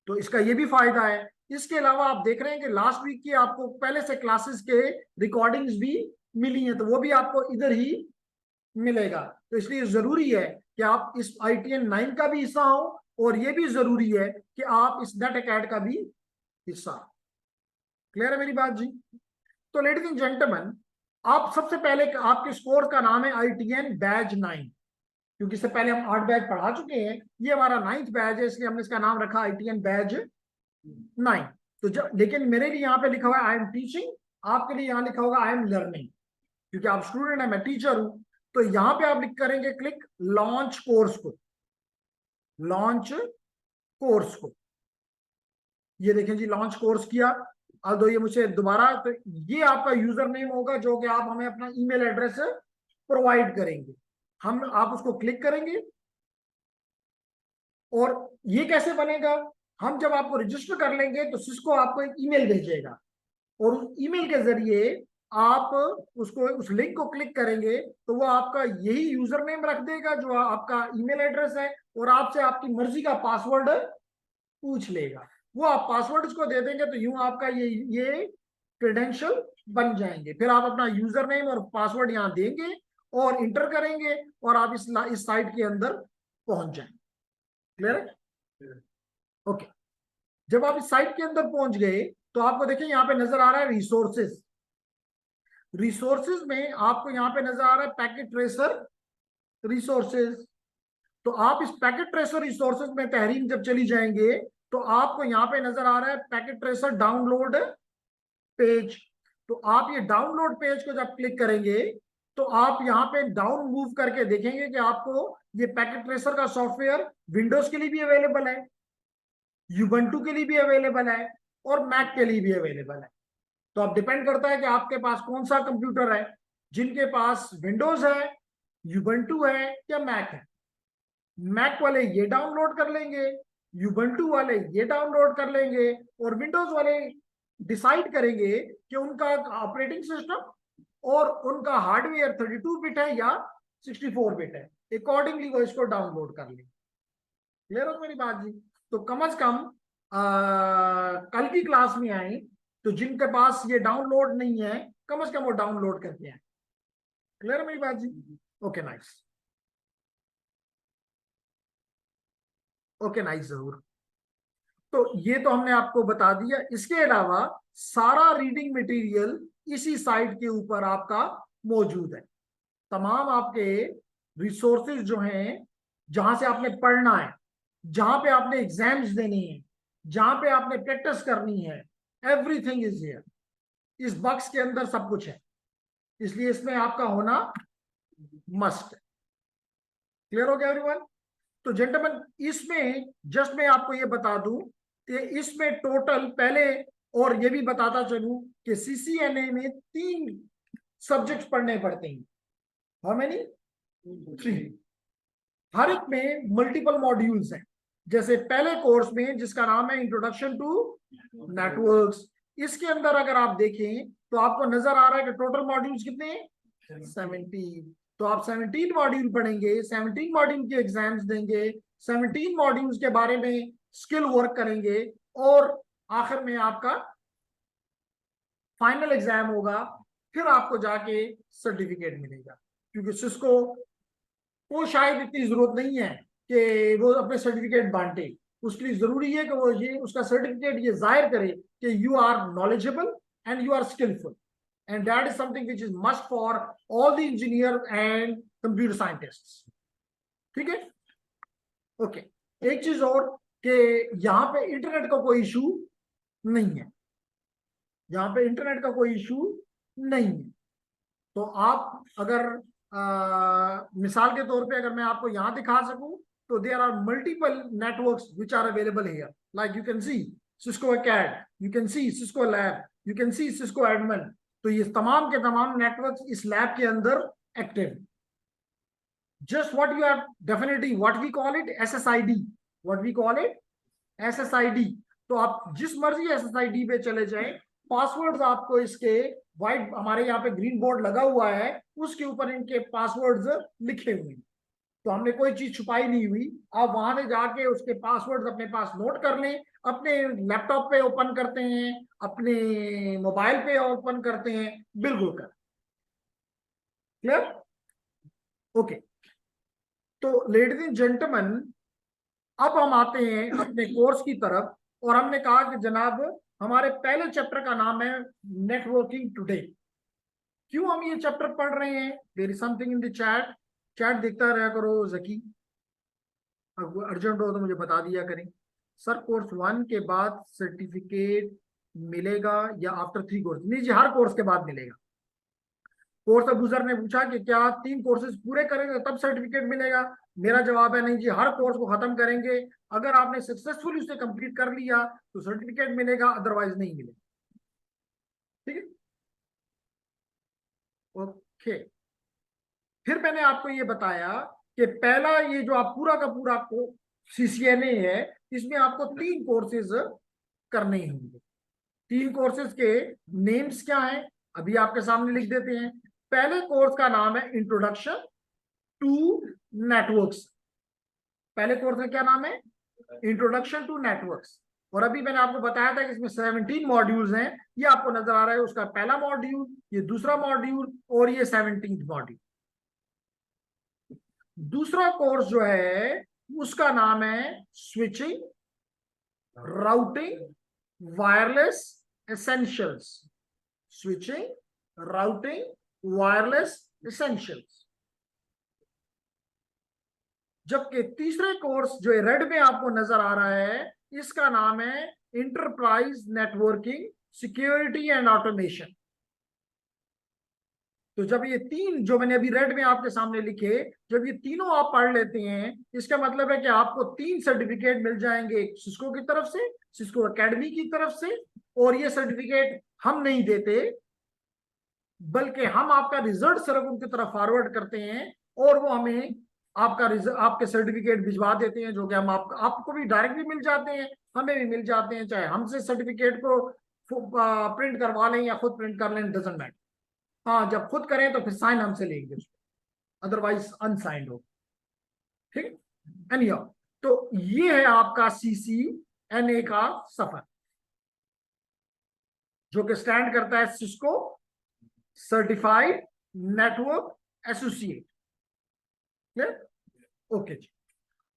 S1: तो इसका ये भी फायदा है। इसके अलावा आप देख रहे हैं कि लास्ट वीक की आपको पहले से क्लासेस के रिकॉर्डिंग्स भी मिली हैं, तो वो भी आपको इधर ही मिलेगा। तो इसलिए जरूरी है कि आप इस ITN 9 का भी हिस्सा हो, और ये भी जरूरी है कि आप इस NetAcad का भी हिस्सा। क्लियर है मेरी बात जी? तो लेडीज एंड जेंटलमैन, आप सबसे पहले, आपके स्कोर का नाम है ITN बैच 9, क्योंकि इससे पहले हम 8 बैच पढ़ा चुके हैं। ये हमारा 9th बैच है, इसलिए हमने इसका नाम रखा ITN बैच 9। तो जब, लेकिन मेरे लिए यहाँ पे लिखा हुआ है आई एम टीचिंग, आपके लिए यहाँ लिखा होगा आई एम लर्निंग, क्योंकि आप स्टूडेंट है, मैं टीचर हूं। तो यहाँ पे आप करेंगे क्लिक लॉन्च कोर्स को, लॉन्च कोर्स को। ये देखें जी, लॉन्च कोर्स किया। अब दो, ये मुझे दोबारा, तो ये आपका यूजर नेम होगा, जो कि आप हमें अपना ईमेल एड्रेस प्रोवाइड करेंगे। हम, आप उसको क्लिक करेंगे, और ये कैसे बनेगा? हम जब आपको रजिस्टर कर लेंगे तो सिस्को आपको एक ईमेल भेजेगा, और उस ईमेल के जरिए आप उसको, उस लिंक को क्लिक करेंगे, तो वो आपका यही यूजर नेम रख देगा जो आपका ईमेल एड्रेस है, और आपसे आपकी मर्जी का पासवर्ड पूछ लेगा। वो आप पासवर्ड इसको दे देंगे, तो यूं आपका ये क्रेडेंशियल बन जाएंगे। फिर आप अपना यूजर नेम और पासवर्ड यहाँ देंगे और इंटर करेंगे, और आप इस साइट के अंदर पहुंच जाएंगे। क्लियर है? ओके। जब आप इस साइट के अंदर पहुंच गए, तो आपको देखिए यहाँ पे नजर आ रहा है रिसोर्सेज। रिसोर्सेज में आपको यहाँ पे नजर आ रहा है पैकेट ट्रेसर रिसोर्सेज। तो आप इस पैकेट ट्रेसर रिसोर्सेज में तहरीम जब चली जाएंगे, तो आपको यहाँ पे नजर आ रहा है पैकेट ट्रेसर डाउनलोड पेज। तो आप ये डाउनलोड पेज को जब क्लिक करेंगे, तो आप यहाँ पे डाउन मूव करके देखेंगे कि आपको ये पैकेट ट्रेसर का सॉफ्टवेयर विंडोज के लिए भी अवेलेबल है, यूबंटू के लिए भी अवेलेबल है, और मैक के लिए भी अवेलेबल है। तो अब डिपेंड करता है कि आपके पास कौन सा कंप्यूटर है। जिनके पास विंडोज है, यूबंटू है, या मैक है, मैक वाले ये डाउनलोड कर लेंगे, यूबंटू वाले ये डाउनलोड कर लेंगे, और विंडोज वाले डिसाइड करेंगे कि उनका ऑपरेटिंग सिस्टम और उनका हार्डवेयर 32 बिट है या 64 बिट है, अकॉर्डिंगली वो इसको डाउनलोड कर लेंगे। क्लियर हो मेरी बात जी? तो कम से कम कल की क्लास में आए, तो जिनके पास ये डाउनलोड नहीं है कम से कम वो डाउनलोड करके आए। क्लियर है मेरी बात जी? ओके नाइस, ओके नाइस, जरूर। तो ये तो हमने आपको बता दिया। इसके अलावा सारा रीडिंग मटेरियल इसी साइट के ऊपर आपका मौजूद है। तमाम आपके रिसोर्सेज जो हैं, जहां से आपने पढ़ना है, जहां पे आपने एग्जाम्स देने हैं, जहां पे आपने प्रैक्टिस करनी है, एवरीथिंग इज हियर। इस बॉक्स के अंदर सब कुछ है, इसलिए इसमें आपका होना मस्ट है। क्लियर हो गया एवरीवन? तो जेंटलमैन, इसमें जस्ट मैं आपको ये बता दूं कि इसमें टोटल पहले, और ये भी बताता चलूं कि सीसीएनए में 3 सब्जेक्ट्स पढ़ने पड़ते हैं। How many? 3। हर एक में मल्टीपल मॉड्यूल्स हैं। जैसे पहले कोर्स में जिसका नाम है इंट्रोडक्शन टू नेटवर्क्स, इसके अंदर अगर आप देखें तो आपको नजर आ रहा है कि टोटल मॉड्यूल्स कितने हैं? 17। तो आप 17 मॉड्यूल पढ़ेंगे, 17 मॉड्यूल के एग्जाम्स देंगे, 17 मॉड्यूल्स के बारे में स्किल वर्क करेंगे, और आखिर में आपका फाइनल एग्जाम होगा। फिर आपको जाके सर्टिफिकेट मिलेगा। क्योंकि सिस्को को शायद इतनी जरूरत नहीं है कि वो अपने सर्टिफिकेट बांटे। उसके लिए जरूरी है कि वो ये उसका सर्टिफिकेट ये जाहिर करे कि you are knowledgeable and you are skillful, and that is something which is must for all the engineer and computer scientist. ठीक है? ओके। एक चीज और कि यहाँ पे इंटरनेट का कोई इशू नहीं है। यहाँ पे इंटरनेट का कोई इशू नहीं है। तो आप अगर मिसाल के तौर पे अगर मैं आपको यहां दिखा सकूं, तो there are multiple networks which are available here, like you can see Cisco cad, you can see Cisco lab, you can see Cisco admin. तो ये तमाम के तमाम नेटवर्क्स इस लैब के अंदर active. Just what you are definitely what we call it SSID, what we call it SSID. तो आप जिस मर्जी एसएसआईडी पे चले जाएं, पासवर्ड्स आपको इसके व्हाइट, हमारे यहाँ पे ग्रीन बोर्ड लगा हुआ है, उसके ऊपर इनके पासवर्ड्स लिखे हुए हैं। तो हमने कोई चीज छुपाई नहीं हुई। आप वहां से जाके उसके पासवर्ड्स अपने पास नोट कर लें, अपने लैपटॉप पे ओपन करते हैं, अपने मोबाइल पे ओपन करते हैं, बिल्कुल कर। क्लियर? ओके। तो लेडीज एंड जेंटलमैन, अब हम आते हैं अपने कोर्स की तरफ। और हमने कहा कि जनाब हमारे पहले चैप्टर का नाम है नेटवर्किंग टुडे। क्यों हम ये चैप्टर पढ़ रहे हैं? There is something in the chat. Chat देखता रहा करो जकी, अगर अर्जेंट हो तो मुझे बता दिया करें। सर कोर्स 1 के बाद सर्टिफिकेट मिलेगा या आफ्टर 3 कोर्स? नहीं जी, हर कोर्स के बाद मिलेगा। कोर्स अबूजर ने पूछा कि क्या 3 कोर्सेज पूरे करेंगे तब सर्टिफिकेट मिलेगा? मेरा जवाब है नहीं जी, हर कोर्स को खत्म करेंगे। अगर आपने सक्सेसफुली उसे कंप्लीट कर लिया तो सर्टिफिकेट मिलेगा, अदरवाइज नहीं मिलेगा। ठीक है? ओके। फिर मैंने आपको ये बताया कि पहला ये जो आप पूरा का पूरा को सीसीएनए है, इसमें आपको 3 कोर्सेज करने होंगे। 3 कोर्सेज के नेम्स क्या हैं अभी आपके सामने लिख देते हैं। पहले कोर्स का नाम है इंट्रोडक्शन टू नेटवर्क्स। पहले कोर्स का क्या नाम है? Introduction to networks. और अभी मैंने आपको बताया था कि इसमें 17 मॉड्यूल्स हैं। ये आपको नजर आ रहा है, उसका पहला मॉड्यूल, ये दूसरा मॉड्यूल, और ये 17th मॉड्यूल। दूसरा कोर्स जो है उसका नाम है switching, routing, wireless essentials. Switching, routing, wireless essentials. जबकि तीसरे कोर्स जो रेड में आपको नजर आ रहा है, इसका नाम है enterprise networking, security and automation. तो जब ये 3 जो मैंने अभी रेड में आपके सामने लिखे, जब ये तीनों आप पढ़ लेते हैं, इसका मतलब है कि आपको 3 सर्टिफिकेट मिल जाएंगे, एक सिस्को की तरफ से, सिस्को एकेडमी की तरफ से। और ये सर्टिफिकेट हम नहीं देते, बल्कि हम आपका रिजल्ट सिर्फ उनकी तरफ फॉरवर्ड करते हैं, और वो हमें आपका आपके सर्टिफिकेट भिजवा देते हैं, जो कि हम आपको भी डायरेक्ट भी मिल जाते हैं, हमें भी मिल जाते हैं। चाहे हमसे सर्टिफिकेट को प्रिंट करवा लें या खुद प्रिंट कर लें, डजंट मैटर। हाँ, जब खुद करें तो फिर साइन हमसे लेंगे उसको, अदरवाइज अनसाइंड हो। ठीक है? एनी तो ये है आपका सीसी NA का सफर, जो कि स्टैंड करता है Cisco certified network associate. Okay जी,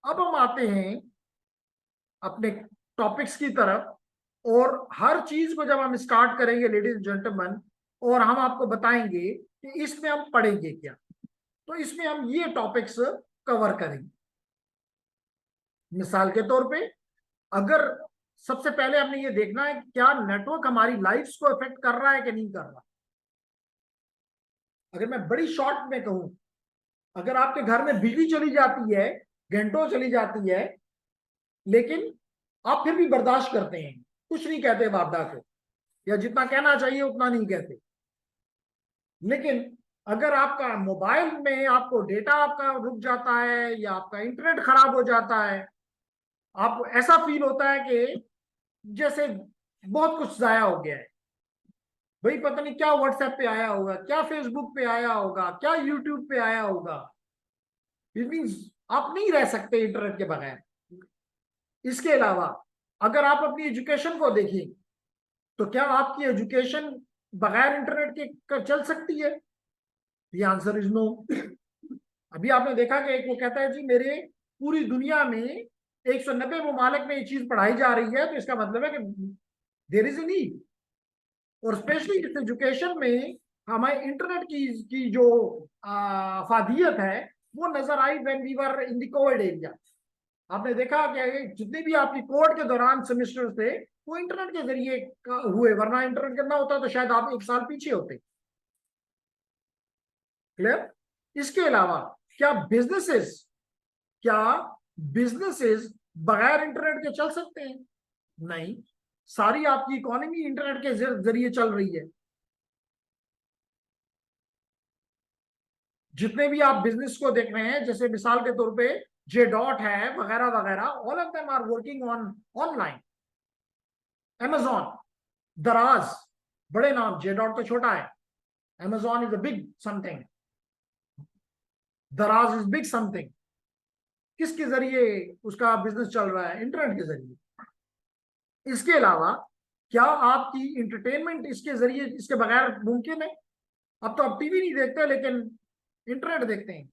S1: अब हम आते हैं अपने टॉपिक्स की तरफ, और हर चीज को जब हम स्टार्ट करेंगे लेडीज एंड जेंटलमैन, और हम आपको बताएंगे कि इसमें हम पढ़ेंगे क्या, तो इसमें हम ये टॉपिक्स कवर करेंगे। मिसाल के तौर पे, अगर सबसे पहले हमने ये देखना है क्या नेटवर्क हमारी लाइफ को इफेक्ट कर रहा है कि नहीं कर रहा। अगर मैं बड़ी शॉर्ट में कहूं, अगर आपके घर में बिजली चली जाती है, घंटों चली जाती है, लेकिन आप फिर भी बर्दाश्त करते हैं, कुछ नहीं कहते वापदा को, या जितना कहना चाहिए उतना नहीं कहते। लेकिन अगर आपका मोबाइल में आपको डेटा आपका रुक जाता है, या आपका इंटरनेट खराब हो जाता है, आपको ऐसा फील होता है कि जैसे बहुत कुछ जाया हो गया है। भाई पता नहीं क्या व्हाट्सएप पे आया होगा, क्या फेसबुक पे आया होगा, क्या यूट्यूब पे आया होगा। इट मीन्स आप नहीं रह सकते इंटरनेट के बगैर। इसके अलावा अगर आप अपनी एजुकेशन को देखें, तो क्या आपकी एजुकेशन बगैर इंटरनेट के चल सकती है? ये आंसर इज नो। अभी आपने देखा कि एक वो कहता है जी मेरे पूरी दुनिया में 190 ममालिक में ये चीज पढ़ाई जा रही है, तो इसका मतलब है कि देयर इज ए नीड। और स्पेशली इस एजुकेशन में हमारे इंटरनेट की जो फादियत है वो नजर आई when we were in the covid area. आपने देखा कि जितने भी आपकी कोविड के दौरान सेमेस्टर थे वो इंटरनेट के जरिए हुए, वरना इंटरनेट करना होता तो शायद आप एक साल पीछे होते। क्लियर? इसके अलावा क्या बिजनेसेस बगैर इंटरनेट के चल सकते हैं? नहीं, सारी आपकी इकोनॉमी इंटरनेट के जरिए चल रही है। जितने भी आप बिजनेस को देख रहे हैं, जैसे मिसाल के तौर पे जे डॉट है वगैरह वगैरह, all of them are working on online. Amazon, Daraz, बड़े नाम, जे डॉट तो छोटा है। Amazon is a big something, दराज इज बिग समथिंग। किसके जरिए उसका बिजनेस चल रहा है? इंटरनेट के जरिए। इसके अलावा क्या आपकी इंटरटेनमेंट इसके जरिए, इसके बगैर मुमकिन है? अब तो आप टीवी नहीं देखते, लेकिन इंटरनेट देखते हैं।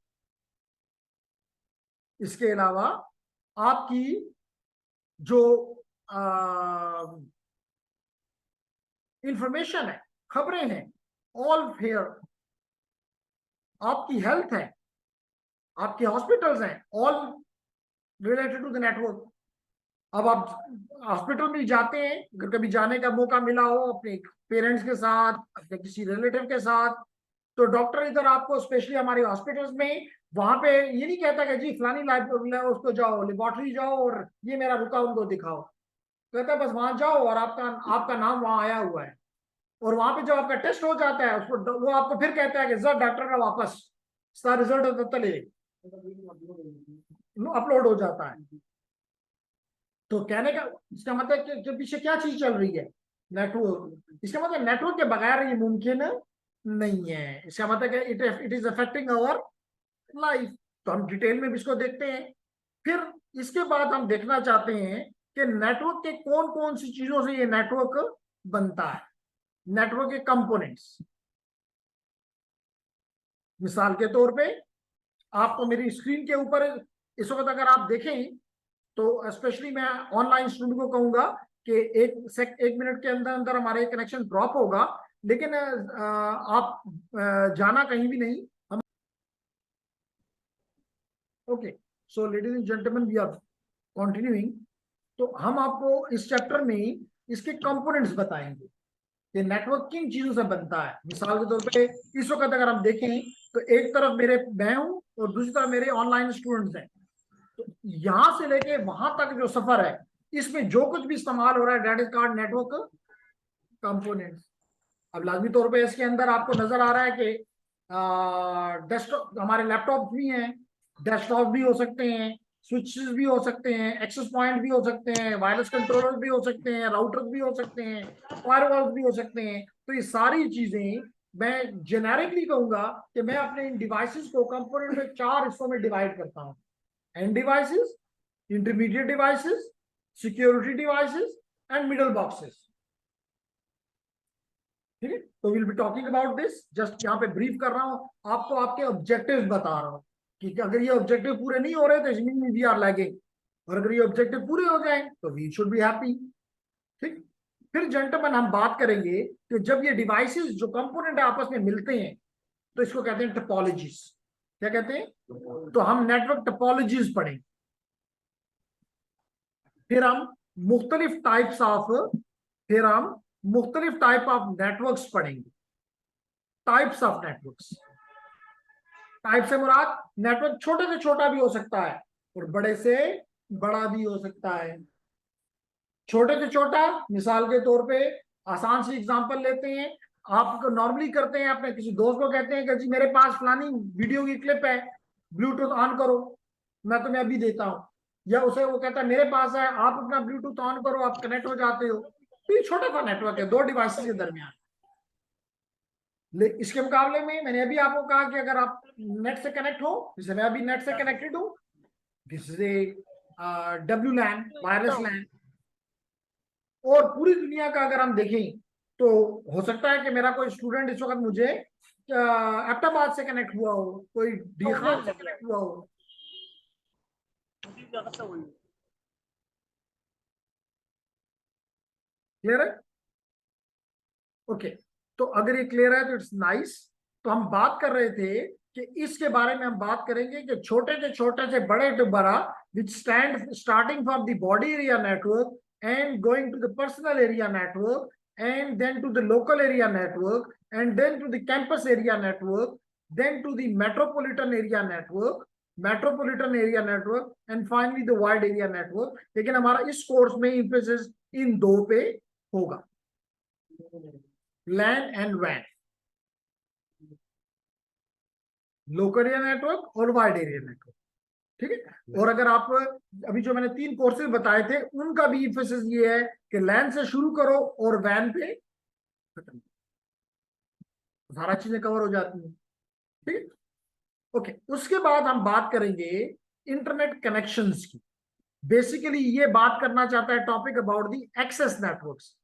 S1: इसके अलावा आपकी जो इंफॉर्मेशन है, खबरें हैं, ऑल फेयर, आपकी हेल्थ है, आपके हॉस्पिटल्स हैं, all related to the network. अब आप हॉस्पिटल में जाते हैं, अगर कभी जाने का मौका मिला हो अपने पेरेंट्स के साथ, अपने किसी रिलेटिव के साथ, तो डॉक्टर इधर आपको, स्पेशली हमारे हॉस्पिटल्स में, वहां पे ये नहीं कहता कि जी फलानी उसको जाओ, लेबोरेटरी जाओ और ये मेरा रुका उनको दिखाओ। कहता है बस वहां जाओ और आपका आपका नाम वहां आया हुआ है। और वहां पे जब आपका टेस्ट हो जाता है, उसको वो आपको फिर कहता है कि सर डॉक्टर का वापस इसका रिजल्ट ले अपलोड हो जाता है। तो कहने का इसका मतलब कि पीछे क्या चीज चल रही है? नेटवर्क। इसका मतलब नेटवर्क के बगैर ये मुमकिन नहीं है। इसका मतलब it it is affecting our life. तो हम डिटेल में भी इसको देखते हैं। फिर इसके बाद हम देखना चाहते हैं कि नेटवर्क के कौन कौन सी चीजों से ये नेटवर्क बनता है, नेटवर्क के कंपोनेंट्स। मिसाल के तौर पे आपको मेरी स्क्रीन के ऊपर इस वक्त अगर आप देखें, तो स्पेशली मैं ऑनलाइन स्टूडेंट को कहूंगा कि एक मिनट के अंदर अंदर हमारे कनेक्शन ड्रॉप होगा, लेकिन आप जाना कहीं भी नहीं। हम okay, so ladies and gentleman, we are continuing. तो हम आपको इस चैप्टर में इसके कंपोनेंट्स बताएंगे कि नेटवर्क किन चीजों से बनता है। मिसाल के तौर पे इस वक्त अगर हम देखें, तो एक तरफ मेरे मैं हूं और दूसरी तरफ मेरे ऑनलाइन स्टूडेंट्स हैं। तो यहां से लेके वहां तक जो सफर है, इसमें जो कुछ भी इस्तेमाल हो रहा है, that is called network components. अब लाजमी तौर पे इसके अंदर आपको नजर आ रहा है कि डेस्कटॉप, हमारे लैपटॉप भी हैं, डेस्कटॉप भी हो सकते हैं, स्विचेस भी हो सकते हैं, एक्सेस पॉइंट भी हो सकते हैं, वायरलेस कंट्रोलर भी हो सकते हैं, राउटर भी हो सकते हैं, फायरवॉल्स भी हो सकते हैं। तो ये सारी चीजें मैं जेनेरिकली कहूंगा कि मैं अपने इन डिवाइसेस को कंपोनेंट में 4 हिस्सों में डिवाइड करता हूँ। End devices, intermediate devices, security devices and middle boxes. ठीक है, तो will be talking about this. Just यहाँ पे ब्रीफ कर रहा हूँ आपको, आपके ऑब्जेक्टिव्स बता रहा हूँ कि अगर ये ऑब्जेक्टिव पूरे नहीं हो रहे तो इसमें वी आर लैगिंग, और अगर ये ऑब्जेक्टिव पूरे हो जाए तो वी शुड बी हैप्पी। ठीक, फिर जेंटलमैन हम बात करेंगे कि जब ये डिवाइसेस जो कंपोनेंट आपस में मिलते हैं तो इसको कहते हैं टोपोलॉजीज। क्या कहते हैं? तो हम नेटवर्क टोपोलॉजीज पढ़ेंगे। फिर हम मुख्तलिफ टाइप्स ऑफ फिर हम मुख्तलिफ टाइप ऑफ नेटवर्क्स पढ़ेंगे। टाइप्स ऑफ नेटवर्क्स, टाइप से मुराद नेटवर्क छोटे से छोटा भी हो सकता है और बड़े से बड़ा भी हो सकता है। छोटे से छोटा मिसाल के तौर पे आसान सी एग्जांपल लेते हैं, आप नॉर्मली करते हैं, अपने किसी दोस्त को कहते हैं कि जी मेरे पास फलानी वीडियो की क्लिप है, ब्लूटूथ ऑन करो, मैं तुम्हें अभी देता हूं। या उसे वो कहता है मेरे पास है, आप अपना ब्लूटूथ ऑन करो, आप कनेक्ट हो जाते हो। तो ये छोटा सा नेटवर्क है दो डिवाइसेस के दरमियान। इसके मुकाबले में मैंने अभी आपको कहा कि अगर आप नेट से कनेक्ट हो, जैसे मैं अभी नेट से कनेक्टेड हूं, this is a W LAN, wireless LAN. और पूरी दुनिया का अगर हम देखें तो हो सकता है कि मेरा कोई स्टूडेंट इस वक्त मुझे अहमदाबाद से कनेक्ट हुआ हो, कोई डीखान से कनेक्ट हुआ हो। क्लियर है? ओके, तो अगर ये क्लियर है तो इट्स नाइस। तो हम बात कर रहे थे कि इसके बारे में हम बात करेंगे कि छोटे से बड़े to बड़ा, which stand starting from the body area network and going to the personal area network and then to the local area network and then to the campus area network, then to the metropolitan area network and finally the wide area network। लेकिन हमारा इस course में emphasis इन दो पे होगा, LAN and वैन, local area network और wide area network. ठीक है, और अगर आप अभी जो मैंने 3 कोर्सेज बताए थे उनका भी एम्फेसिस ये है कि लैन से शुरू करो और वैन पे खत्म, सारा चीजें कवर हो जाती हैं। ठीक है, ओके। उसके बाद हम बात करेंगे इंटरनेट कनेक्शंस की। बेसिकली ये बात करना चाहता है topic about the access networks.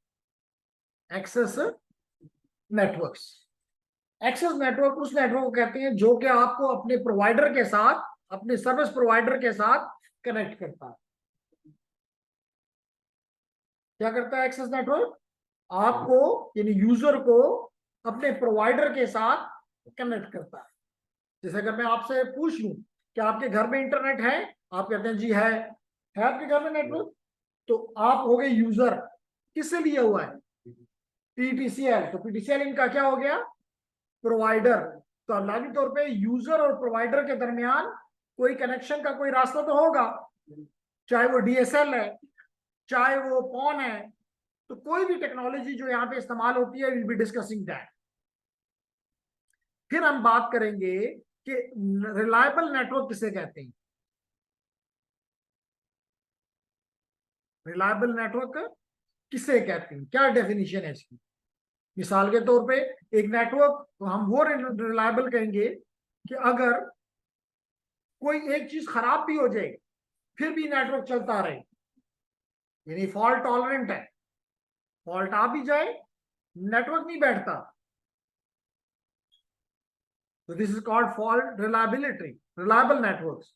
S1: Access networks, access network उस नेटवर्क को कहते हैं जो कि आपको अपने प्रोवाइडर के साथ, अपने सर्विस प्रोवाइडर के साथ कनेक्ट करता है। क्या करता है एक्सेस नेटवर्क? आपको यानी यूजर को अपने प्रोवाइडर के साथ कनेक्ट करता है। जैसे अगर मैं आपसे पूछ लूं कि आपके घर में इंटरनेट है, आप कहते हैं जी है आपके घर में नेटवर्क, तो आप हो गए यूजर। किससे लिया हुआ है? पीटीसीएल। तो पीटीसीएल इनका क्या हो गया? प्रोवाइडर। तो अल्लाही तौर पे यूजर और प्रोवाइडर के दरमियान कोई कनेक्शन का कोई रास्ता तो होगा, चाहे वो डीएसएल है, चाहे वो फोन है। तो कोई भी टेक्नोलॉजी जो यहाँ पे इस्तेमाल होती है, विल बी डिस्कसिंग दैट। फिर हम बात करेंगे कि रिलायबल नेटवर्क किसे कहते हैं। रिलायबल नेटवर्क किसे कहते हैं, क्या डेफिनेशन है इसकी? मिसाल के तौर पे एक नेटवर्क तो हम वो रिलायबल कहेंगे कि अगर कोई एक चीज खराब भी हो जाए फिर भी नेटवर्क चलता रहे, यानी फॉल्ट टॉलरेंट है, फॉल्ट आ भी जाए नेटवर्क नहीं बैठता। तो this is called fault reliability, reliable networks.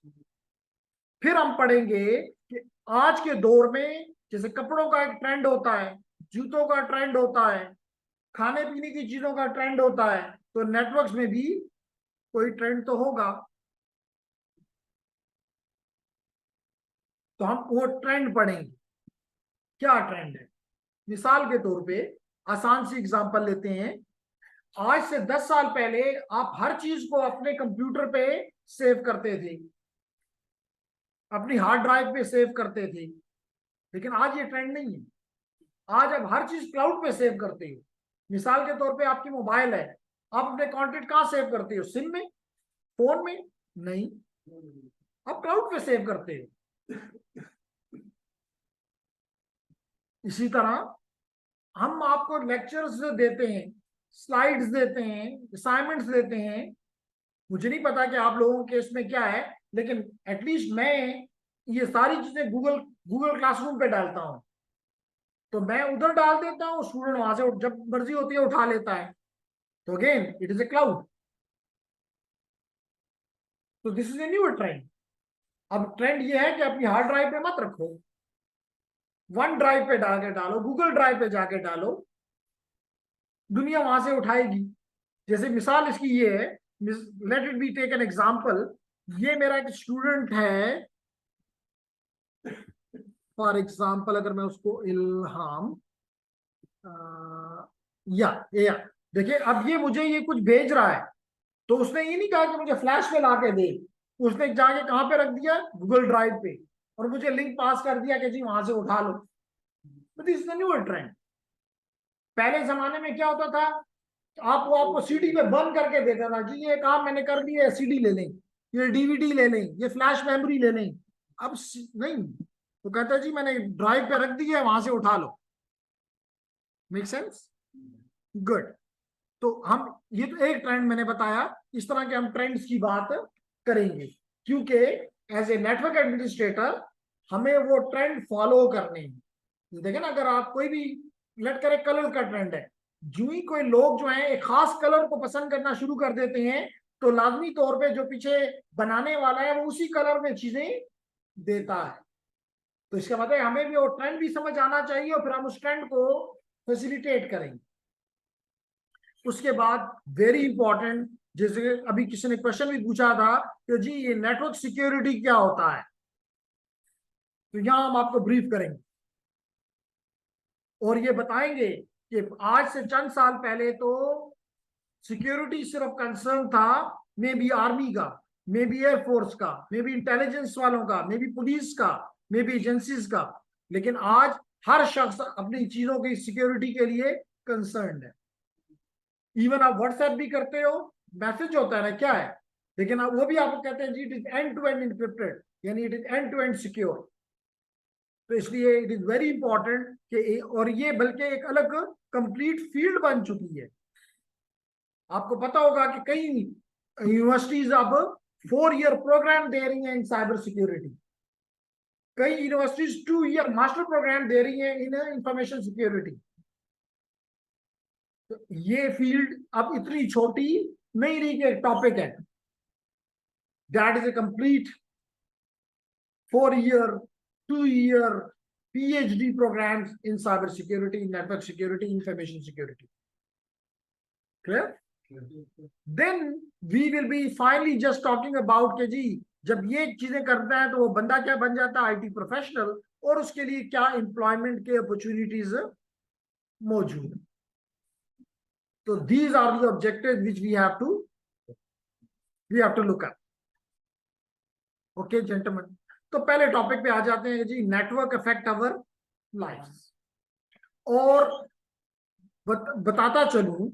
S1: फिर हम पढ़ेंगे कि आज के दौर में जैसे कपड़ों का एक ट्रेंड होता है, जूतों का ट्रेंड होता है, खाने पीने की चीजों का ट्रेंड होता है, तो नेटवर्क्स में भी कोई ट्रेंड तो होगा। तो हम वो ट्रेंड पढ़ेंगे, क्या ट्रेंड है। मिसाल के तौर पे आसान सी एग्जांपल लेते हैं। आज से 10 साल पहले आप हर चीज को अपने कंप्यूटर पे सेव करते थे, अपनी हार्ड ड्राइव पे सेव करते थे, लेकिन आज ये ट्रेंड नहीं है। आज आप हर चीज क्लाउड पे सेव करते हो। मिसाल के तौर पे आपकी मोबाइल है, आप अपने कंटेंट कहाँ सेव करते हो? सिम में, फोन में? नहीं, आप क्लाउड पे सेव करते हो। इसी तरह हम आपको लेक्चर्स देते हैं, स्लाइड्स देते हैं, असाइनमेंट्स देते हैं। मुझे नहीं पता कि आप लोगों के इसमें क्या है, लेकिन एटलीस्ट मैं ये सारी चीजें गूगल गूगल क्लासरूम पे डालता हूँ, तो मैं उधर डाल देता हूँ, स्टूडेंट वहां से जब मर्जी होती है उठा लेता है। तो again it is a cloud. तो this is a new trend. अब ट्रेंड ये है कि अपनी हार्ड ड्राइव पे मत रखो, वन ड्राइव पे जाके डालो, गूगल ड्राइव पे जाके डालो, दुनिया वहां से उठाएगी। जैसे मिसाल इसकी ये है, let it be take an example. ये मेरा एक स्टूडेंट है, फॉर एग्जांपल अगर मैं उसको इल्हाम या देखिए, अब ये मुझे ये कुछ भेज रहा है, तो उसने ये नहीं कहा कि मुझे फ्लैश में ला के दे, उसने जाके कहां पे रख दिया, गूगल ड्राइव पे, और मुझे लिंक पास कर दिया कि जी वहां से उठा लो। तो this is the new trend. पहले जमाने में क्या होता था, आप वो आपको सीडी में बंद करके देता था कि ये काम मैंने कर दिया है, सीडी ले लें, ये डीवीडी ले लें, ये फ्लैश मेमोरी ले लें। अब नहीं, तो कहता है जी मैंने ड्राइव पे रख दी है, वहां से उठा लो। Make sense? गुड। तो हम, ये तो एक ट्रेंड मैंने बताया, इस तरह के हम ट्रेंड्स की बात करेंगे, क्योंकि एज ए नेटवर्क एडमिनिस्ट्रेटर हमें वो ट्रेंड फॉलो करने हैं। देखें ना, अगर आप कोई भी, लेट करें कलर का ट्रेंड है, जो ही कोई लोग जो है एक खास कलर को पसंद करना शुरू कर देते हैं, तो लाजमी तौर पे जो पीछे बनाने वाला है वो उसी कलर में चीजें देता है। तो इसका मतलब हमें भी वो ट्रेंड भी समझ आना चाहिए, और फिर हम उस ट्रेंड को फैसिलिटेट करेंगे। उसके बाद वेरी इंपॉर्टेंट, जैसे अभी किसी ने क्वेश्चन भी पूछा था कि जी ये नेटवर्क सिक्योरिटी क्या होता है, तो यहां हम आपको ब्रीफ करेंगे और ये बताएंगे कि आज से चंद साल पहले तो सिक्योरिटी सिर्फ कंसर्न था मे बी आर्मी का, मे बी एयरफोर्स का, मे बी इंटेलिजेंस वालों का, मे बी पुलिस का, मे बी एजेंसीज का, लेकिन आज हर शख्स अपनी चीजों की सिक्योरिटी के लिए कंसर्न है। इवन आप व्हाट्सएप भी करते हो, मैसेज होता है ना, क्या है, लेकिन आप वो भी आपको कहते हैं जी it is end to end encrypted, यानी it is end to end secure. तो इसलिए इट इज वेरी इंपॉर्टेंट कि, और ये बल्कि एक अलग कंप्लीट फील्ड बन चुकी है। आपको पता होगा कि कई यूनिवर्सिटीज अब 4 ईयर प्रोग्राम दे रही हैं इन साइबर सिक्योरिटी, कई यूनिवर्सिटीज 2 ईयर मास्टर प्रोग्राम दे रही हैं इन इंफॉर्मेशन सिक्योरिटी। तो ये फील्ड अब इतनी छोटी नहीं रही कि एक टॉपिक है, that is a complete 4 year 2 year PhD programs in cyber security, network security, information security. Clear? Then we will be finally just talking about के जी जब ये चीजें करता है तो वो बंदा क्या बन जाता है, IT प्रोफेशनल, और उसके लिए क्या एम्प्लॉयमेंट के अपॉर्चुनिटीज मौजूद है। तो these are the objectives which we have to look at. Okay, gentlemen. तो पहले टॉपिक पे आ जाते हैं जी, नेटवर्क अफेक्ट अवर लाइफ्स। और बताता चलूं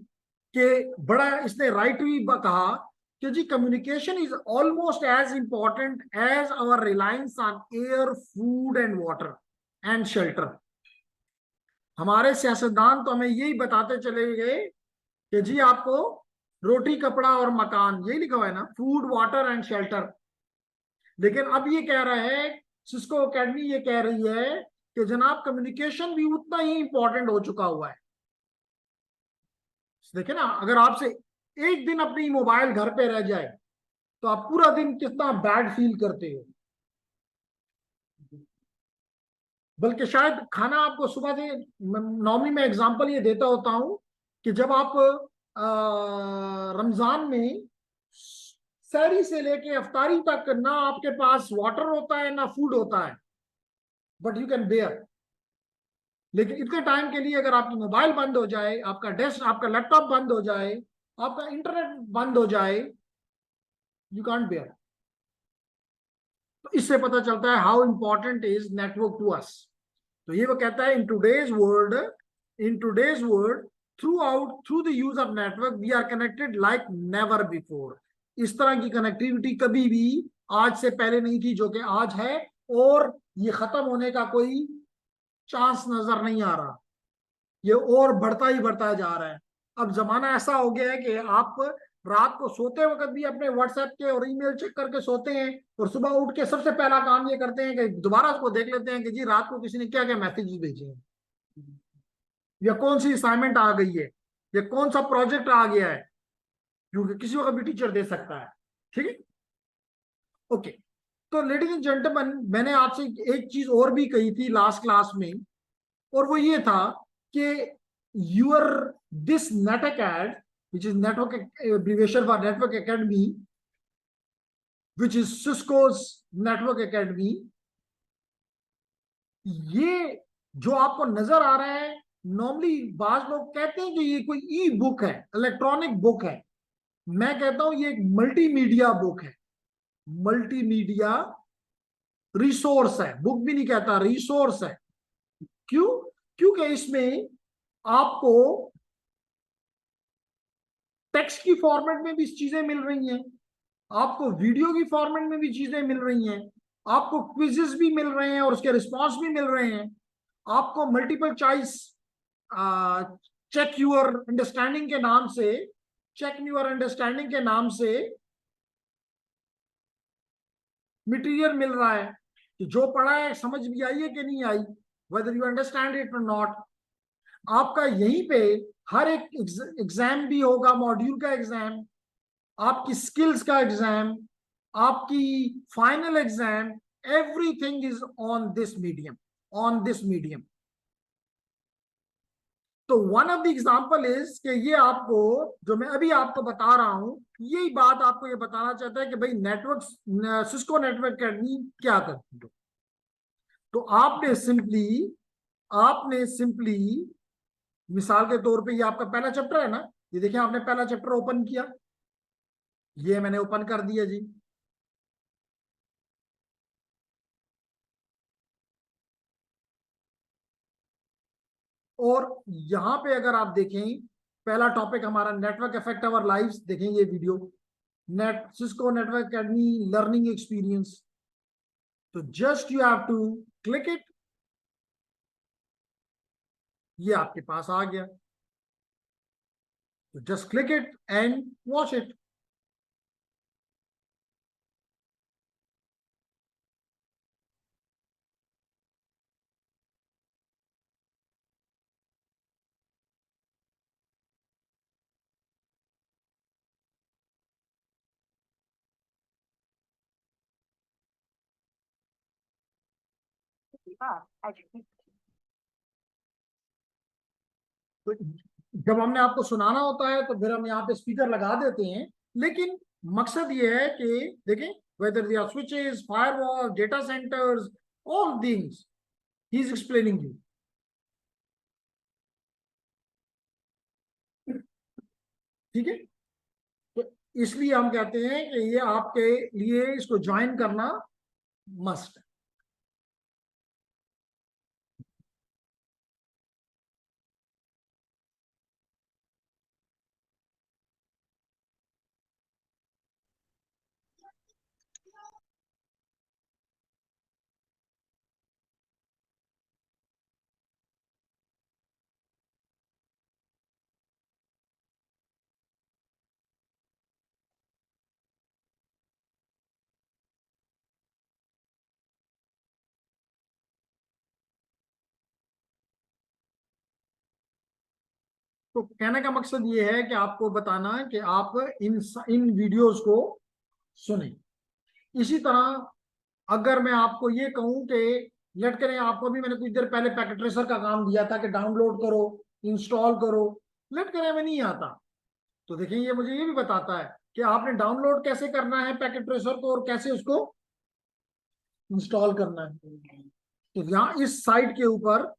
S1: कि बड़ा इसने राइट भी कहा कि जी communication is almost as important as our reliance on air, food and water and shelter. हमारे सियासतदान तो हमें यही बताते चले गए कि जी आपको रोटी कपड़ा और मकान, यही लिखा हुआ है ना, फूड वाटर एंड शेल्टर। लेकिन अब ये कह रहा है, सिस्को एकेडमी ये कह रही है कि जनाब कम्युनिकेशन भी उतना ही इंपॉर्टेंट हो चुका हुआ है। देखिए ना, अगर आपसे एक दिन अपनी मोबाइल घर पे रह जाए तो आप पूरा दिन कितना बैड फील करते हो। बल्कि शायद खाना आपको सुबह से, नॉर्मली मैं एग्जांपल ये देता होता हूं कि जब आप रमजान में सहरी से लेके अफ्तारी तक ना आपके पास वाटर होता है ना फूड होता है, बट यू कैन बेयर। लेकिन इतने टाइम के लिए अगर आपकी मोबाइल बंद हो जाए, आपका डेस्क, आपका लैपटॉप बंद हो जाए, आपका इंटरनेट बंद हो जाए, यू कांट बेयर। तो इससे पता चलता है how important is network to us. तो ये वो कहता है, in today's world through the use of network we are connected like never before. इस तरह की कनेक्टिविटी कभी भी आज से पहले नहीं थी जो कि आज है, और ये खत्म होने का कोई चांस नजर नहीं आ रहा, ये और बढ़ता ही बढ़ता जा रहा है। अब जमाना ऐसा हो गया है कि आप रात को सोते वक्त भी अपने व्हाट्सएप के और ईमेल चेक करके सोते हैं, और सुबह उठ के सबसे पहला काम ये करते हैं कि दोबारा उसको देख लेते हैं कि जी रात को किसी ने क्या क्या मैसेज भेजे हैं, या कौन सी असाइनमेंट आ गई है, या कौन सा प्रोजेक्ट आ गया है, क्योंकि किसी को भी टीचर दे सकता है। ठीक है, ओके। तो लेडीज एंड जेंटलमैन, मैंने आपसे एक चीज और भी कही थी लास्ट क्लास में, और वो ये था कि your this network ed, which is network abbreviation for network academy, which is Cisco's network academy, ये जो आपको नजर आ रहा है, नॉर्मली बाज लोग कहते हैं कि ये कोई ई बुक है, इलेक्ट्रॉनिक बुक है। मैं कहता हूं ये एक मल्टीमीडिया बुक है, मल्टीमीडिया रिसोर्स है, बुक भी नहीं कहता, रिसोर्स है। क्यों? क्योंकि इसमें आपको टेक्स्ट की फॉर्मेट में भी चीजें मिल रही हैं, आपको वीडियो की फॉर्मेट में भी चीजें मिल रही हैं, आपको क्विजेस भी मिल रहे हैं और उसके रिस्पॉन्स भी मिल रहे हैं, आपको multiple choice check your understanding के नाम से, चेक यूर अंडरस्टैंडिंग के नाम से मटेरियल मिल रहा है कि जो पढ़ा है समझ भी आई है कि नहीं आई, वेदर यू अंडरस्टैंड इट और नॉट। आपका यहीं पे हर एक एग्जाम भी होगा, मॉड्यूल का एग्जाम, आपकी स्किल्स का एग्जाम, आपकी final exam, everything is on this medium, on this medium. तो one of the example is कि ये आपको जो मैं अभी आपको बता रहा हूं, यही बात आपको ये बताना चाहता है कि भाई नेटवर्क, सिस्को नेटवर्क अकेडमी क्या करती है। तो आपने सिंपली मिसाल के तौर पे ये आपका पहला चैप्टर है ना, ये देखिए आपने पहला चैप्टर ओपन किया, ये मैंने ओपन कर दिया जी। और यहां पे अगर आप देखें, पहला टॉपिक हमारा नेटवर्क इफेक्ट अवर लाइव्स, देखें ये video, net Cisco network academy learning experience. तो just you have to click it, ये आपके पास आ गया, तो just click it and watch it. तो जब हमने आपको सुनाना होता है तो फिर हम यहाँ पे स्पीकर लगा देते हैं, लेकिन मकसद ये है कि देखें, whether they are switches, firewall, data centres, all things he is explaining you. ठीक है, तो इसलिए हम कहते हैं कि ये आपके लिए इसको ज्वाइन करना मस्ट है। तो कहने का मकसद ये है कि आपको बताना कि आप इन वीडियोस को सुने। इसी तरह अगर मैं आपको ये कहूं कि लेट करें आपको भी मैंने कुछ देर पहले पैकेट ट्रेसर का काम दिया था कि डाउनलोड करो, इंस्टॉल करो, लेट करें में नहीं आता, तो देखिए ये मुझे ये भी बताता है कि आपने डाउनलोड कैसे करना है पैकेट ट्रेसर को और कैसे उसको इंस्टॉल करना है। तो यहाँ इस साइट के ऊपर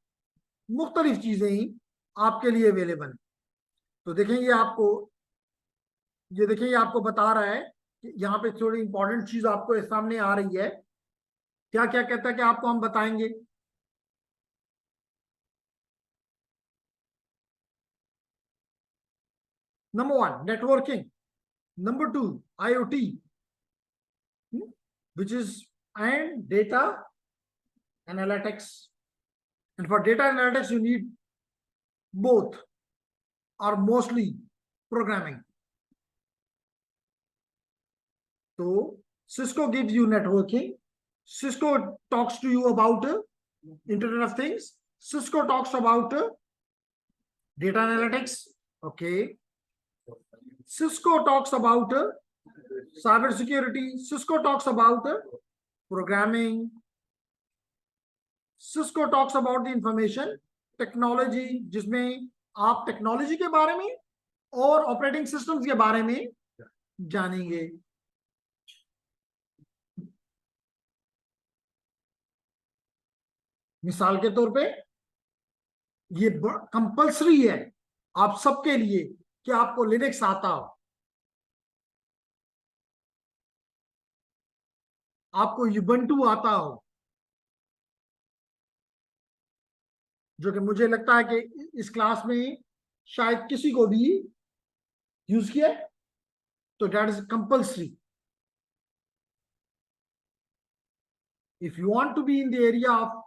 S1: मुख्तलिफ चीजें ही आपके लिए अवेलेबल है। तो देखें ये देखिए ये आपको बता रहा है कि यहाँ पे थोड़ी इंपॉर्टेंट चीज आपको सामने आ रही है। क्या क्या कहता है कि आपको हम बताएंगे। Number one networking, number two IoT, which is and data analytics. And for data analytics, you need both or mostly programming. तो Cisco gives you networking, Cisco talks to you about Internet of Things, Cisco talks about data analytics, okay. Cisco talks about cyber security, Cisco talks about programming, Cisco talks about the information technology, जिसमें आप technology के बारे में और operating systems के बारे में जानेंगे। मिसाल के तौर पे ये कंपल्सरी है आप सबके लिए कि आपको लिनक्स आता हो, आपको युबंटू आता हो, जो कि मुझे लगता है कि इस क्लास में शायद किसी को भी यूज किया है, तो that is compulsory. If you want to be in the area of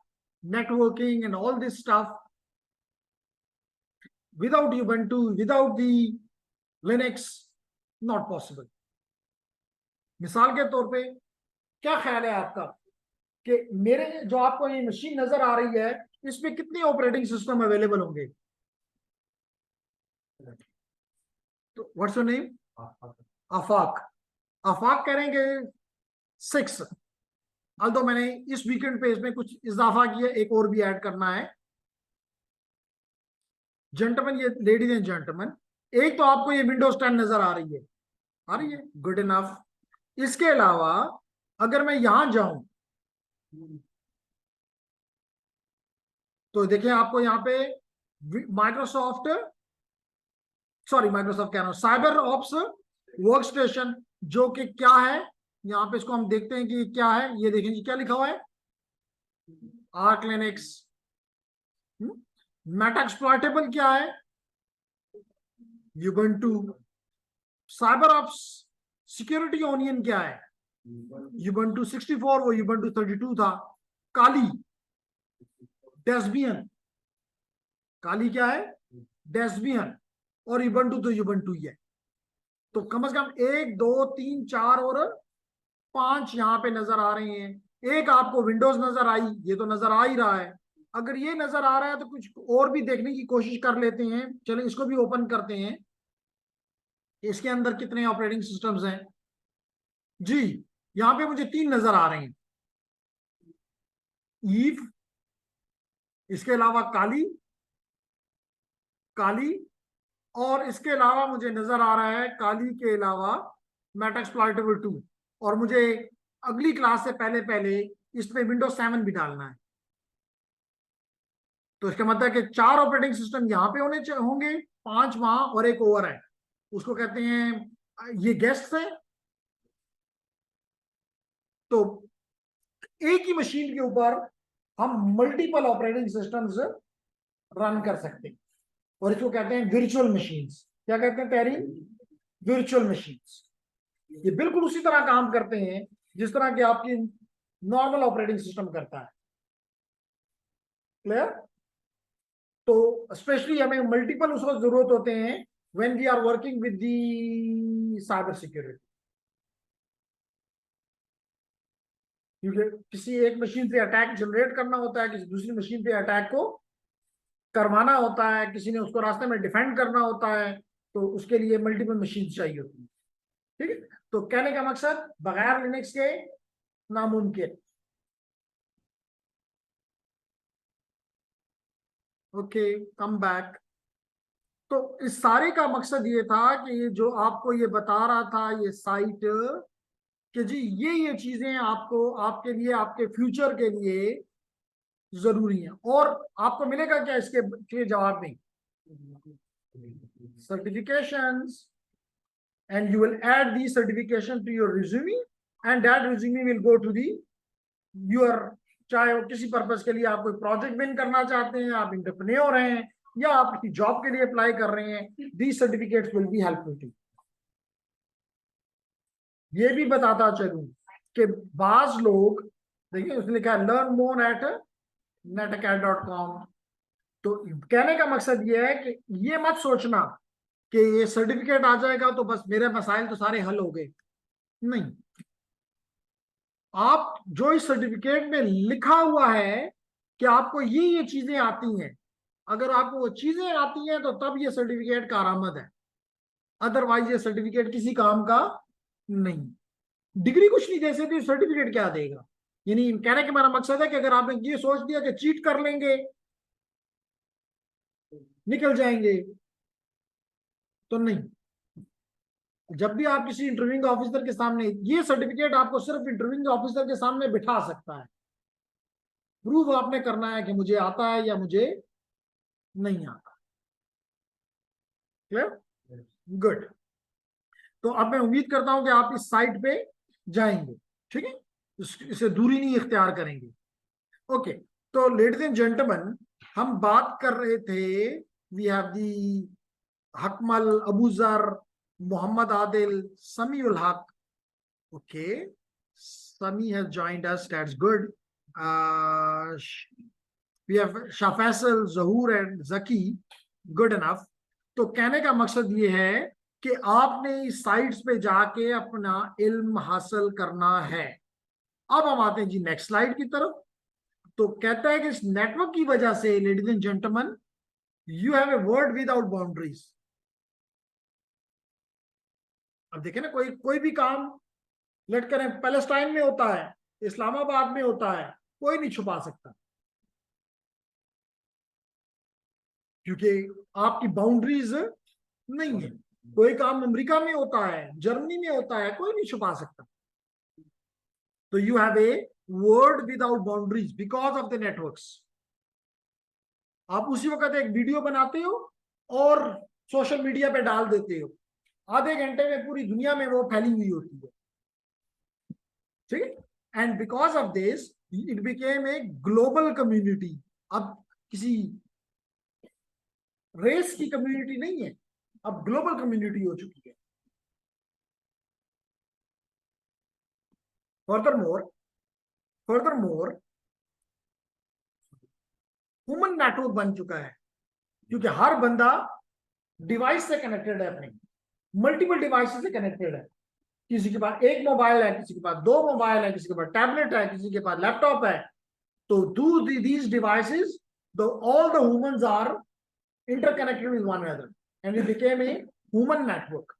S1: networking and all this stuff, without Ubuntu, without the Linux, not possible. मिसाल के तौर पे क्या ख्याल है आपका कि मेरे जो आपको ये मशीन नजर आ रही है इसमें कितने ऑपरेटिंग सिस्टम अवेलेबल होंगे? तो व्हाट्स योर नेम? आफाक। आफाक करेंगे 6। अल्दो मैंने इस वीकेंड पे इसमें कुछ इजाफा किया, एक और भी ऐड करना है। जेंटलमैन, ये लेडीज एंड जेंटलमैन, एक तो आपको ये विंडोज 10 नजर आ रही है, गुड इनफ। इसके अलावा अगर मैं यहां जाऊं तो देखिए आपको यहाँ पे माइक्रोसॉफ्ट कह रहा हूं, साइबर ऑप्स वर्क स्टेशन, जो कि क्या है, यहाँ पे इसको हम देखते हैं कि क्या है। ये देखें जी क्या लिखा हुआ है, आर्क लिनक्स। मेटा एक्सप्लॉयटेबल क्या है, युबंटू। साइबर ऑप्स सिक्योरिटी ओनियन क्या है, युबंटू 64, वो युबंटू 32 था। काली डेस्बियन, काली क्या है, डेस्बियन। और युबंटू तो युबंटू ही है। तो कम से कम 1 2 3 4 और 5 यहाँ पे नजर आ रहे हैं। एक आपको विंडोज नजर आई, ये तो नजर आ ही रहा है। अगर ये नजर आ रहा है तो कुछ और भी देखने की कोशिश कर लेते हैं। चलिए इसको भी ओपन करते हैं, इसके अंदर कितने ऑपरेटिंग सिस्टम्स हैं जी। यहाँ पे मुझे 3 नजर आ रहे हैं, ईव, इसके अलावा काली, काली, और इसके अलावा मुझे नजर आ रहा है काली के अलावा मेटा एक्सप्लॉयटेबल 2। और मुझे अगली क्लास से पहले पहले इसमें विंडोज 7 भी डालना है। तो इसका मतलब है कि 4 ऑपरेटिंग सिस्टम यहाँ पे होंगे, 5 वहां और एक ओवर है, उसको कहते हैं, ये गेस्ट है। तो एक ही मशीन के ऊपर हम मल्टीपल ऑपरेटिंग सिस्टम्स रन कर सकते हैं, और इसको कहते हैं वर्चुअल मशीन्स। क्या कहते हैं पैरी? Virtual machines. ये बिल्कुल उसी तरह काम करते हैं जिस तरह की आपकी नॉर्मल ऑपरेटिंग सिस्टम करता है। क्लियर? तो स्पेशली हमें मल्टीपल उसको जरूरत होते हैं when we are working with the cyber security, क्योंकि किसी एक मशीन से अटैक जनरेट करना होता है, किसी दूसरी मशीन पे अटैक को करवाना होता है, किसी ने उसको रास्ते में डिफेंड करना होता है, तो उसके लिए मल्टीपल मशीन चाहिए होती है। ठीक है, तो कहने का मकसद बगैर लिनक्स के नामुमकिन। Okay, come back. तो इस सारे का मकसद ये था कि ये जो आपको ये बता रहा था ये साइट, कि जी ये चीजें आपको, आपके लिए, आपके फ्यूचर के लिए जरूरी है। और आपको मिलेगा क्या इसके जवाब में? Certifications, and you will add these certification to your resume, and that resume will go to the your, चाहे वो किसी पर्पस के लिए आप कोई प्रोजेक्ट विन करना चाहते हैं, आप एंटरप्रेन्योर हैं, या आप किसी जॉब के लिए अप्लाई कर रहे हैं, these certificates will be helpful to you। ये भी बताता चलूं कि बाज लोग, देखिए उसने लिखा है लर्न मोर एट netacad.com। तो कहने का मकसद ये है कि ये मत सोचना कि ये सर्टिफिकेट आ जाएगा तो बस मेरे मसाइल तो सारे हल हो गए। नहीं, आप जो इस सर्टिफिकेट में लिखा हुआ है कि आपको ये चीजें आती हैं, अगर आपको वो चीजें आती हैं तो तब ये सर्टिफिकेट कारआमद है, अदरवाइज ये सर्टिफिकेट किसी काम का नहीं। डिग्री कुछ नहीं दे सकती, सर्टिफिकेट क्या देगा? यानी कहने का मेरा मकसद है कि अगर आपने ये सोच दिया कि चीट कर लेंगे निकल जाएंगे, तो नहीं। जब भी आप किसी इंटरव्यूइंग ऑफिसर के सामने, ये सर्टिफिकेट आपको सिर्फ इंटरव्यूइंग ऑफिसर के सामने बिठा सकता है, प्रूव आपने करना है कि मुझे आता है या मुझे नहीं आता। क्लियर? गुड। तो अब मैं उम्मीद करता हूं कि आप इस साइट पे जाएंगे, ठीक है, इसे दूरी नहीं इख्तियार करेंगे। ओके, तो लेडीज एंड जेंटलमैन, हम बात कर रहे थे, we have the Hakmal, Abuzar, Mohammad Adil, Sami ul Haq. Okay, Sami has joined us, that's good. We have Shah Faisal, Zahoor and Zaki, good enough. तो कहने का मकसद ये है कि आपने इस साइट्स पे जाके अपना इल्म हासिल करना है। अब हम आते हैं जी नेक्स्ट स्लाइड की तरफ। तो कहता है कि इस नेटवर्क की वजह से ladies and gentleman, you have a world without boundaries. अब देखें ना, कोई कोई भी काम लेट करें पैलेस्टाइन में होता है, इस्लामाबाद में होता है, कोई नहीं छुपा सकता, क्योंकि आपकी बाउंड्रीज नहीं है। कोई काम अमेरिका में होता है, जर्मनी में होता है, कोई नहीं छुपा सकता। तो you have a world without boundaries because of the networks. आप उसी वक्त एक वीडियो बनाते हो और सोशल मीडिया पे डाल देते हो, आधे घंटे में पूरी दुनिया में वो फैली हुई होती है, ठीक है। And because of this it became a global community. अब किसी रेस की कम्युनिटी नहीं है, अब ग्लोबल कम्युनिटी हो चुकी है। फर्दर मोर ह्यूमन नेटवर्क बन चुका है, क्योंकि हर बंदा डिवाइस से कनेक्टेड है, अपने मल्टीपल डिवाइस से कनेक्टेड है। किसी के पास एक मोबाइल है, किसी के पास दो मोबाइल है, किसी के पास टैबलेट है, किसी के पास लैपटॉप है। तो through these devices all the humans are interconnected with one another and it became a human network।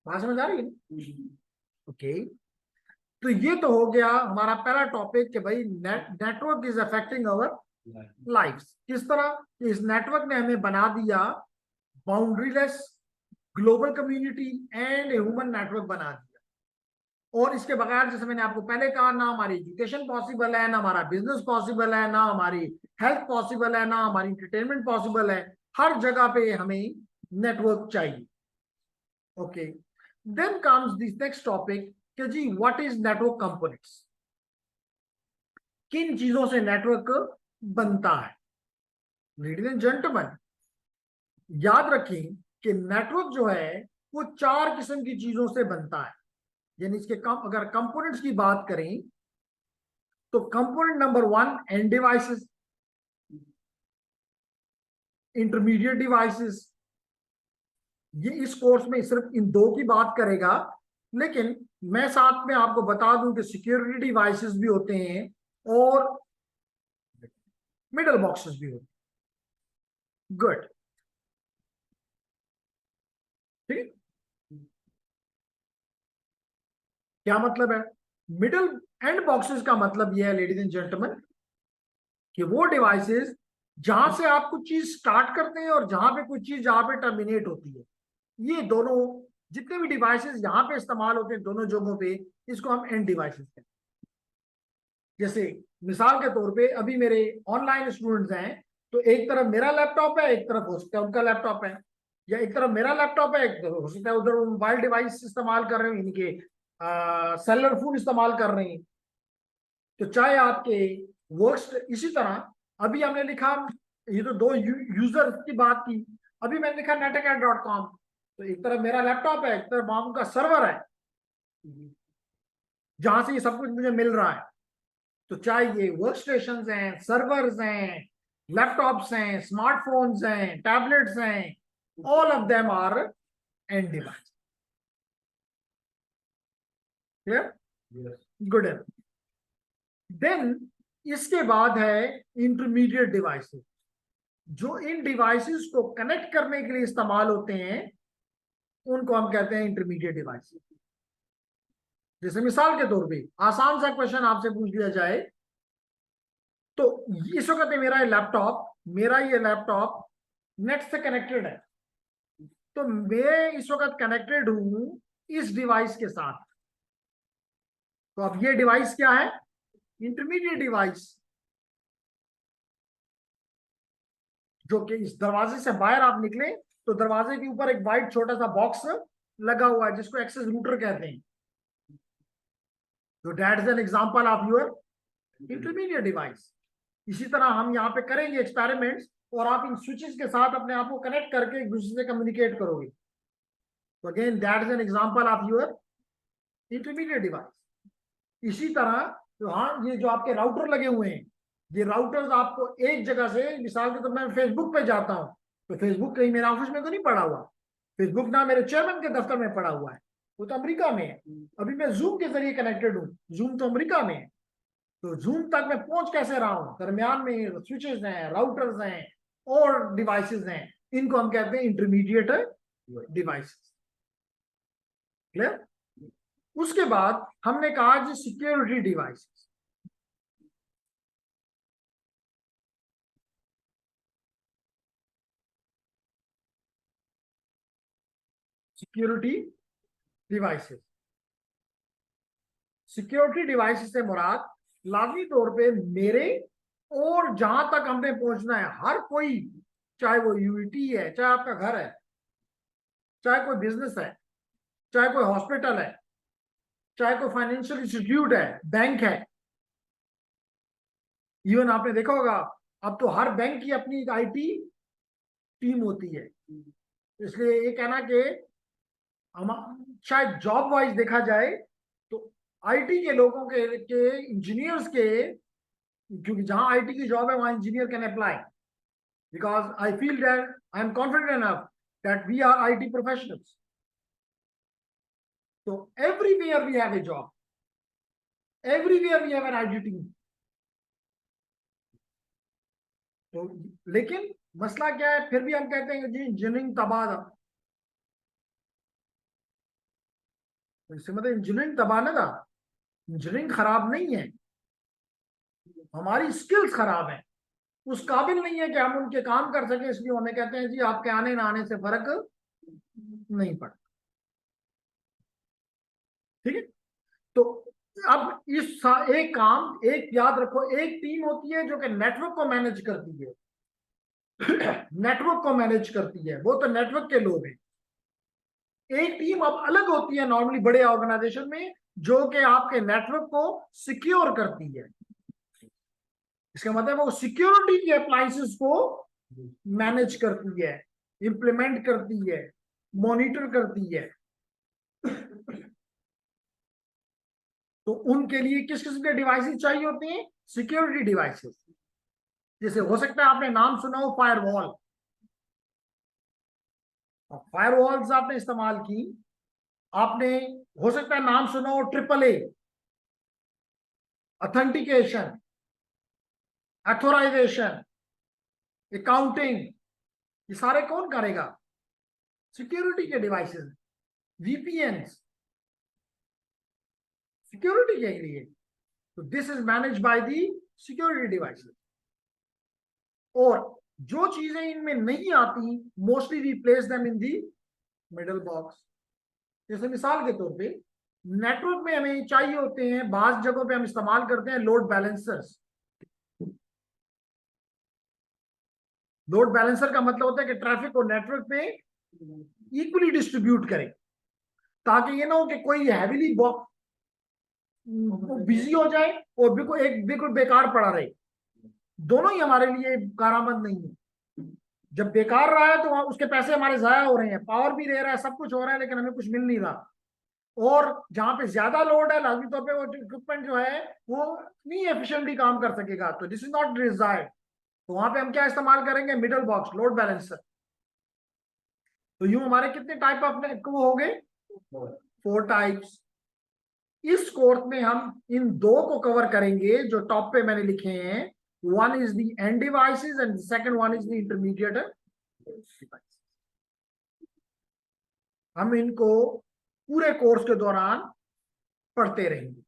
S1: बात समझ आ रही है? ओके, तो ये तो हो गया हमारा पहला टॉपिक कि भाई network is affecting our life. किस तरह इस नेटवर्क ने हमें बना दिया बाउंड्रीलेस global community and human network बना दिया। और इसके बगैर, जैसे मैंने आपको पहले कहा, ना हमारी एजुकेशन पॉसिबल है, ना हमारा बिजनेस पॉसिबल है, ना हमारी हेल्थ पॉसिबल है, ना हमारी इंटरटेनमेंट पॉसिबल है। हर जगह पे हमें नेटवर्क चाहिए। Okay, then comes this next topic कि जी व्हाट इज नेटवर्क कंपोनेंट्स। किन चीजों से नेटवर्क बनता है? लेडीज एंड जेंटलमैन, याद रखें कि नेटवर्क जो है वो चार किस्म की चीजों से बनता है। यानी इसके अगर कंपोनेंट्स की बात करें तो component number one, end devices, intermediate devices. ये इस कोर्स में सिर्फ इन दो की बात करेगा, लेकिन मैं साथ में आपको बता दूं कि सिक्योरिटी डिवाइसेस भी होते हैं और मिडल बॉक्सेस भी होते हैं। गुड, ठीक। क्या मतलब है? मिडल एंड बॉक्सेस का मतलब यह है लेडीज एंड जेंटलमैन कि वो डिवाइसेस जहां से आप कुछ चीज स्टार्ट करते हैं और जहां पे कुछ चीज जहां पे टर्मिनेट होती है, ये दोनों जितने भी डिवाइसेस यहाँ पे इस्तेमाल होते हैं दोनों जगहों पे, इसको हम एंड डिवाइसेस कहते हैं। जैसे मिसाल के तौर पे अभी मेरे ऑनलाइन स्टूडेंट्स हैं, तो एक तरफ मेरा लैपटॉप है, एक तरफ हो सकता है उनका लैपटॉप है, या एक तरफ मेरा लैपटॉप है, एक तरफ हो सकता है उधर मोबाइल डिवाइस इस्तेमाल कर रहे हैं, इनके सेलुलर फोन इस्तेमाल कर रहे हैं। तो चाहे आपके वर्क इसी तरह, अभी हमने लिखा, ये तो दो यूजर की बात की, अभी मैंने लिखा netacad.com, तो एक तरफ मेरा लैपटॉप है, एक तरफ मामू का सर्वर है जहां से ये सब कुछ मुझे मिल रहा है। तो चाहे ये वर्क स्टेशन हैं, सर्वर्स हैं, लैपटॉप्स हैं, स्मार्टफोन्स हैं, टैबलेट्स हैं, all of them are end device. Clear? Good है। देन इसके बाद है इंटरमीडिएट डिवाइसेस, जो इन डिवाइसेस को कनेक्ट करने के लिए इस्तेमाल होते हैं, उनको हम कहते हैं इंटरमीडिएट डिवाइसेस। जैसे मिसाल के तौर पे आसान सा क्वेश्चन आपसे पूछ लिया जाए, तो इस वक्त मेरा ये लैपटॉप नेट से कनेक्टेड है, तो मैं इस वक्त कनेक्टेड हूं इस डिवाइस के साथ। तो अब ये डिवाइस क्या है? इंटरमीडिएट डिवाइस, जो कि इस दरवाजे से बाहर आप निकले तो दरवाजे के ऊपर एक वाइट छोटा सा बॉक्स लगा हुआ है जिसको एक्सेस रूटर कहते हैं। तो that is an example of your intermediate device. इसी तरह हम यहाँ पे करेंगे एक्सपेरिमेंट्स, और आप इन स्विचेस के साथ अपने आप को कनेक्ट करके एक दूसरे से कम्युनिकेट करोगे। तो again that is an example of your intermediate device. इसी तरह तो हाँ, ये जो आपके राउटर लगे हुए हैं, ये राउटर्स आपको एक जगह से, मिसाल के तो मैं फेसबुक पे जाता हूँ, तो फेसबुक कहीं मेरे ऑफिस में तो नहीं पड़ा हुआ, फेसबुक ना मेरे चेयरमैन के दफ्तर में पड़ा हुआ है, वो तो अमेरिका में है। अभी मैं जूम के जरिए कनेक्टेड हूँ, जूम तो अमेरिका में है। तो जूम तक मैं पहुंच कैसे रहा हूं? दरमियान में स्विचेस हैं, राउटर्स हैं और डिवाइसेस हैं, इनको हम कहते हैं इंटरमीडिएट डिवाइसेस। क्लियर? उसके बाद हमने कहा जी security devices. Security devices, security devices से मुराद लाजमी तौर पे मेरे और जहां तक हमने पहुंचना है हर कोई, चाहे वो यूईटी है, चाहे आपका घर है, चाहे कोई बिजनेस है, चाहे कोई हॉस्पिटल है, चाहे कोई फाइनेंशियल इंस्टीट्यूट है, बैंक है। इवन आपने देखा होगा अब तो हर बैंक की अपनी एक आईटी टीम होती है। इसलिए ये कहना कि हम शायद जॉब वाइज देखा जाए तो आईटी के लोगों के इंजीनियर्स के, क्योंकि जहां आईटी की जॉब है वहां engineer can apply, because I feel that I am confident enough that we are IT professionals. तो everywhere we have a job, everywhere we have an IT team. तो लेकिन मसला क्या है, फिर भी हम कहते हैं जी इंजीनियरिंग तबाह, तो इससे मतलब इंजीनियरिंग तबाह ना था, इंजीनियरिंग खराब नहीं है, हमारी स्किल्स खराब है, उस काबिल नहीं है कि हम उनके काम कर सके, इसलिए हमें कहते हैं जी आपके आने ना आने से फर्क नहीं पड़ता। ठीक है? तो अब एक काम, एक याद रखो, एक टीम होती है जो कि नेटवर्क को मैनेज करती है, नेटवर्क को मैनेज करती है, वो तो नेटवर्क के लोग हैं। एक टीम अब अलग होती है नॉर्मली बड़े ऑर्गेनाइजेशन में, जो कि आपके नेटवर्क को सिक्योर करती है। इसका मतलब वो सिक्योरिटी के अप्लायंसेस को मैनेज करती है, इंप्लीमेंट करती है, मॉनिटर करती है। तो उनके लिए किस किस्म के डिवाइसेस चाहिए होते हैं? Security devices. जैसे हो सकता है आपने नाम सुना हो फायरवॉल, फायरवॉल्स आपने इस्तेमाल की, आपने हो सकता है नाम सुना हो triple A, authentication, authorisation, accounting, ये सारे कौन करेगा? सिक्योरिटी के डिवाइसेस। वीपीएन सिक्योरिटी के लिए, तो this is manage by the security devices. और जो चीजें इनमें नहीं आती, mostly we place them in the middle box. जैसे मिसाल के तौर पे नेटवर्क में हमें चाहिए होते हैं, बाज जगहों पे हम इस्तेमाल करते हैं लोड बैलेंसर्स। लोड बैलेंसर का मतलब होता है कि ट्रैफिक को नेटवर्क पे इक्वली डिस्ट्रीब्यूट करें, ताकि ये ना हो कि कोई हैवीली बिजी हो जाए और बिल्कुल बेकार पड़ा रहे। दोनों ही हमारे लिए कारामद नहीं है। जब बेकार रहा है तो उसके पैसे हमारे जाया हो रहे हैं, पावर भी दे रहा है, सब कुछ हो रहा है, लेकिन हमें कुछ मिल नहीं रहा। और जहां पे ज्यादा लोड है, लाजमी तौर पे वो इक्विपमेंट जो है वो नहीं एफिशिएंटली काम कर सकेगा, तो दिस इज नॉट डिजायर्ड। तो वहां पे हम क्या इस्तेमाल करेंगे? Middle box, load balancer. तो यूं हमारे कितने टाइप ऑफ वो हो गए? 4 टाइप्स। इस कोर्स में हम इन दो को कवर करेंगे जो टॉप पे मैंने लिखे हैं। One is the end devices and second one is the intermediate device. हम इनको पूरे कोर्स के दौरान पढ़ते रहेंगे।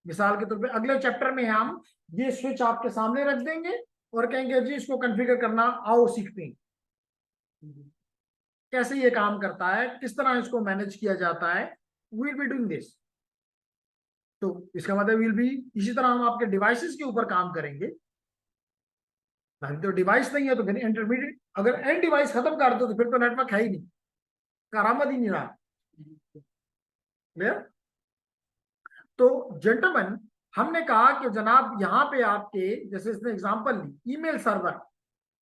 S1: मिसाल के तौर पे अगले चैप्टर में हम ये स्विच आपके सामने रख देंगे और कहेंगे जी इसको कॉन्फ़िगर करना आओ सीखते हैं, कैसे ये काम करता है, किस तरह इसको मैनेज किया जाता है। We will be doing this. तो इसका मतलब विल बी, इसी तरह हम आपके डिवाइसेस के ऊपर काम करेंगे। तो डिवाइस नहीं है तो फिर इंटरमीडिएट, अगर एंड डिवाइस खत्म कर दो तो फिर तो नेटवर्क है ही नहीं, करामत ही नहीं रहा। क्लियर? तो जेंटलमैन, हमने कहा कि जनाब यहाँ पे आपके, जैसे इसने एग्जांपल ली ईमेल सर्वर,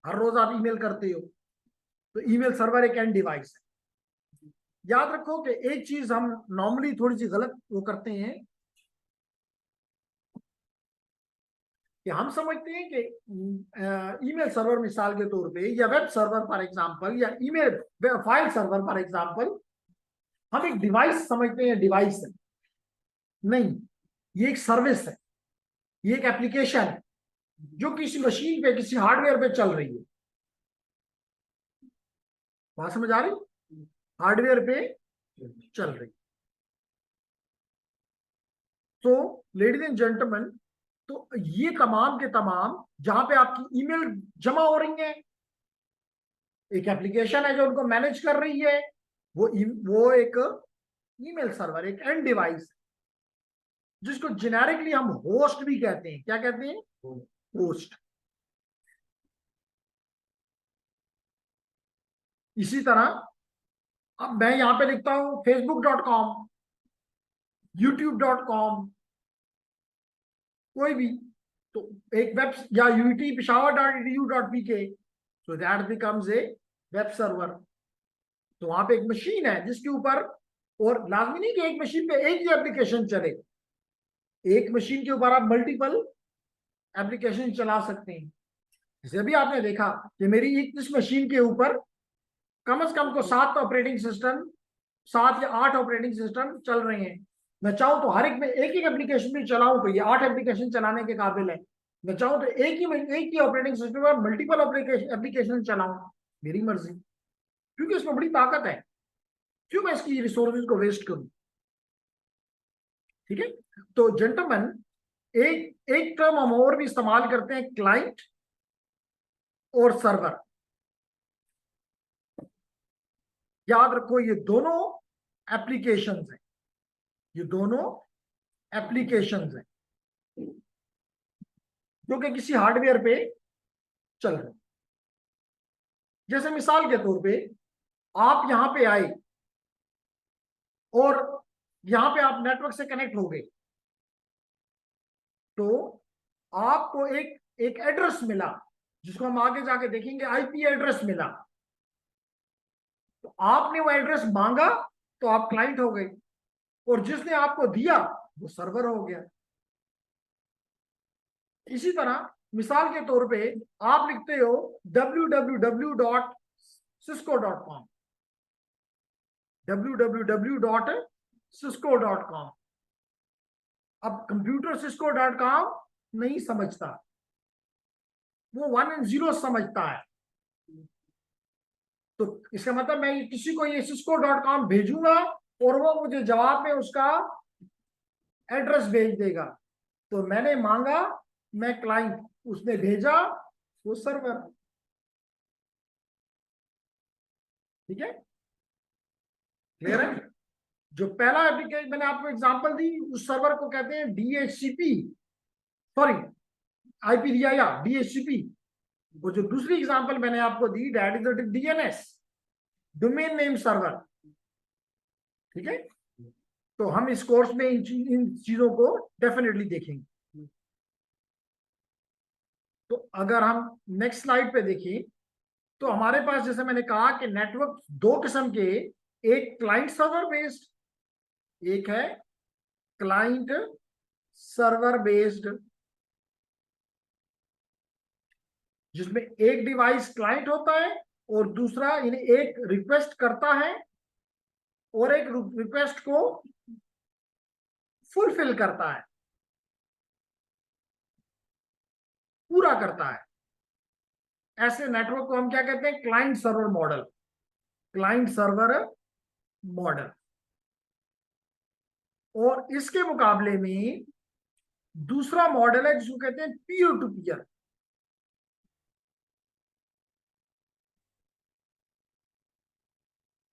S1: हर रोज आप ईमेल करते हो, तो ईमेल सर्वर एक एंड डिवाइस है। याद रखो कि एक चीज हम नॉर्मली थोड़ी सी गलत वो करते हैं कि हम समझते हैं कि ईमेल सर्वर मिसाल के तौर पे, या वेब सर्वर फॉर एग्जांपल, या email file server for example, हम एक डिवाइस समझते हैं, डिवाइस है नहीं, ये एक सर्विस है, ये एक एप्लीकेशन है जो किसी मशीन पे, किसी हार्डवेयर पे चल रही है। बात समझ आ रही? हार्डवेयर पे चल रही। तो लेडीज एंड जेंटलमैन, तो ये तमाम के तमाम जहां पे आपकी ईमेल जमा हो रही है, एक एप्लीकेशन है जो उनको मैनेज कर रही है, वो एक ईमेल सर्वर, एक एंड डिवाइस, जिसको जेनेरिकली हम होस्ट भी कहते हैं। क्या कहते हैं? होस्ट। इसी तरह अब मैं यहां पे लिखता हूं facebook.com, youtube.com, कोई भी, तो एक वेब, या UT Peshawar.edu.pk, so that becomes a web server. तो वहां पे एक मशीन है जिसके ऊपर, और लाजमी नहीं कि एक मशीन पे एक ही एप्लीकेशन चले, एक मशीन के ऊपर आप मल्टीपल एप्लीकेशन चला सकते हैं। जैसे भी आपने देखा कि मेरी इस मशीन के ऊपर कम से कम को 7 ऑपरेटिंग सिस्टम, 7 या 8 ऑपरेटिंग सिस्टम चल रहे हैं। मैं चाहूं तो हर एक में एक एक एप्लीकेशन भी चलाऊं तो ये 8 एप्लीकेशन चलाने के काबिल है। मैं चाहूं तो एक ही ऑपरेटिंग सिस्टम पर मल्टीपल एप्लीकेशन चलाऊं, मेरी मर्जी, क्योंकि इसमें बड़ी ताकत है। क्यों मैं इसकी रिसोर्सेज को वेस्ट करूं? ठीक है। तो जेंटलमैन, एक एक टर्म हम और भी इस्तेमाल करते हैं, क्लाइंट और सर्वर। याद रखो ये दोनों एप्लीकेशंस हैं, ये दोनों एप्लीकेशंस हैं जो कि किसी हार्डवेयर पे चल रहे हैं। जैसे मिसाल के तौर पे आप यहां पे आए और यहां पे आप नेटवर्क से कनेक्ट हो गए, तो आपको एक एक एड्रेस मिला, जिसको हम आगे जाके देखेंगे, आईपी एड्रेस मिला। तो आपने वो एड्रेस मांगा तो आप क्लाइंट हो गए, और जिसने आपको दिया वो सर्वर हो गया। इसी तरह मिसाल के तौर पे आप लिखते हो www.cisco.com, www.cisco.com। अब कंप्यूटर cisco.com नहीं समझता, वो 1 and 0 समझता है। तो इसका मतलब मैं किसी को ये cisco.com भेजूंगा और वो मुझे जवाब में उसका एड्रेस भेज देगा। तो मैंने मांगा, मैं क्लाइंट, उसने भेजा, वो सर्वर। ठीक है? क्लियर है? जो पहला एप्लीकेशन मैंने आपको एग्जांपल दी, उस सर्वर को कहते हैं DHCP, सॉरी आईपी दिया या DHCP। वो जो दूसरी एग्जांपल मैंने आपको दी, that is the DNS, domain name server. ठीक है? तो हम इस कोर्स में इन चीजों को डेफिनेटली देखेंगे। तो अगर हम नेक्स्ट स्लाइड पे देखें, तो हमारे पास, जैसे मैंने कहा कि नेटवर्क दो किस्म के, एक क्लाइंट सर्वर बेस्ड, एक है क्लाइंट सर्वर बेस्ड, जिसमें एक डिवाइस क्लाइंट होता है और दूसरा इन्हें एक रिक्वेस्ट करता है और एक रिक्वेस्ट को फुलफिल करता है, पूरा करता है। ऐसे नेटवर्क को हम क्या कहते हैं? Client server model. Client server model. और इसके मुकाबले में दूसरा मॉडल है जिसको कहते हैं पीयर टू पीयर।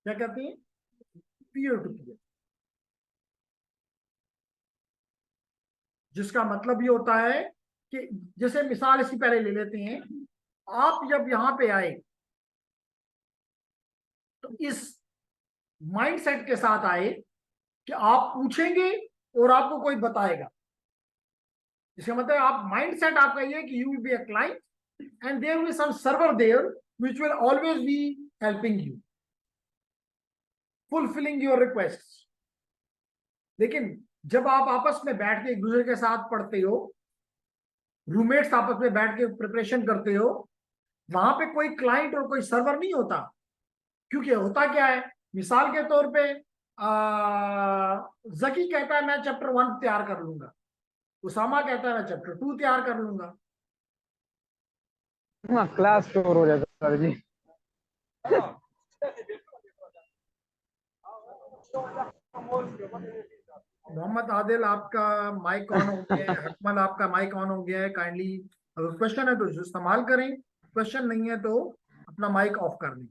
S1: क्या कहते हैं? Peer to peer. जिसका मतलब ये होता है कि जैसे मिसाल इसकी पहले ले लेते हैं, आप जब यहां पे आए तो इस माइंडसेट के साथ आए कि आप पूछेंगे और आपको कोई बताएगा। इसका मतलब आप माइंडसेट आपका ये है कि you will be a client and there will be some server there which will always be helping you, fulfilling your request. लेकिन जब आप आपस में बैठ के एक दूसरे के साथ पढ़ते हो, रूममेट्स आपस में बैठ के प्रिपरेशन करते हो, वहां पे कोई क्लाइंट और कोई सर्वर नहीं होता। क्योंकि होता क्या है, मिसाल के तौर पे जकी कहता है मैं चैप्टर 1 तैयार कर लूंगा, उसामा कहता है मैं चैप्टर 2 तैयार कर लूंगा।
S2: हाँ, क्लास स्टोर हो जाता सर जी।
S1: मोहम्मद आदिल आपका माइक ऑन हो गया है, हकमल आपका माइक ऑन हो गया है। काइंडली अगर क्वेश्चन है तो इस्तेमाल करें, क्वेश्चन नहीं है तो अपना माइक ऑफ कर दें।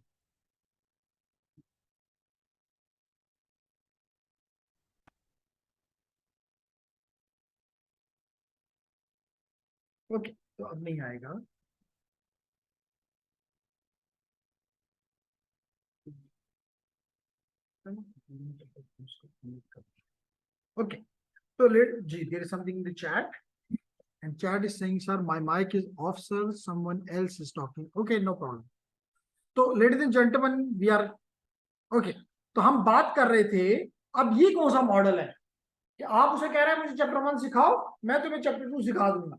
S1: ओके, तो अब नहीं आएगा। Okay, so there is something in the chat, and chat is saying, sir, my mic is off, sir, someone else is talking. Okay, no problem. तो ladies and gentlemen, we are okay. तो हम बात कर रहे थे, अब ये कौन सा मॉडल है कि आप उसे कह रहे हैं मुझे चैप्टर 1 सिखाओ, मैं तुम्हें चैप्टर 2 सिखा दूंगा।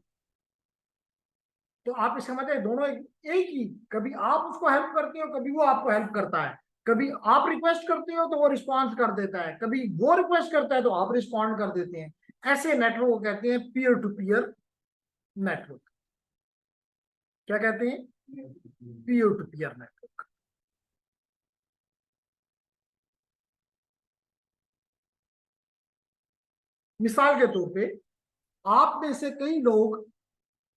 S1: तो आप इसका मतलब दोनों एक ही, कभी आप उसको हेल्प करते हो, कभी वो आपको हेल्प करता है। कभी आप रिक्वेस्ट करते हो तो वो रिस्पॉन्स कर देता है, कभी वो रिक्वेस्ट करता है तो आप रिस्पॉन्ड कर देते हैं। ऐसे नेटवर्क को कहते हैं पीयर टू पीयर नेटवर्क। क्या कहते हैं? Peer to peer network. मिसाल के तौर पे आप में से कई लोग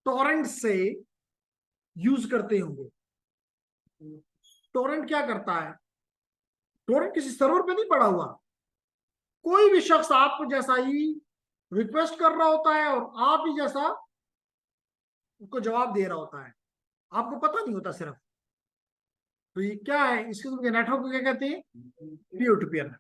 S1: टोरेंट से यूज करते होंगे। टोरेंट क्या करता है? टोरेंट किसी सर्वर पे नहीं पड़ा हुआ, कोई भी शख्स आपको जैसा ही रिक्वेस्ट कर रहा होता है और आप ही जैसा उसको जवाब दे रहा होता है, आपको पता नहीं होता सिर्फ। तो ये क्या है? इसके नेटवर्क को क्या कहते हैं? Peer to peer.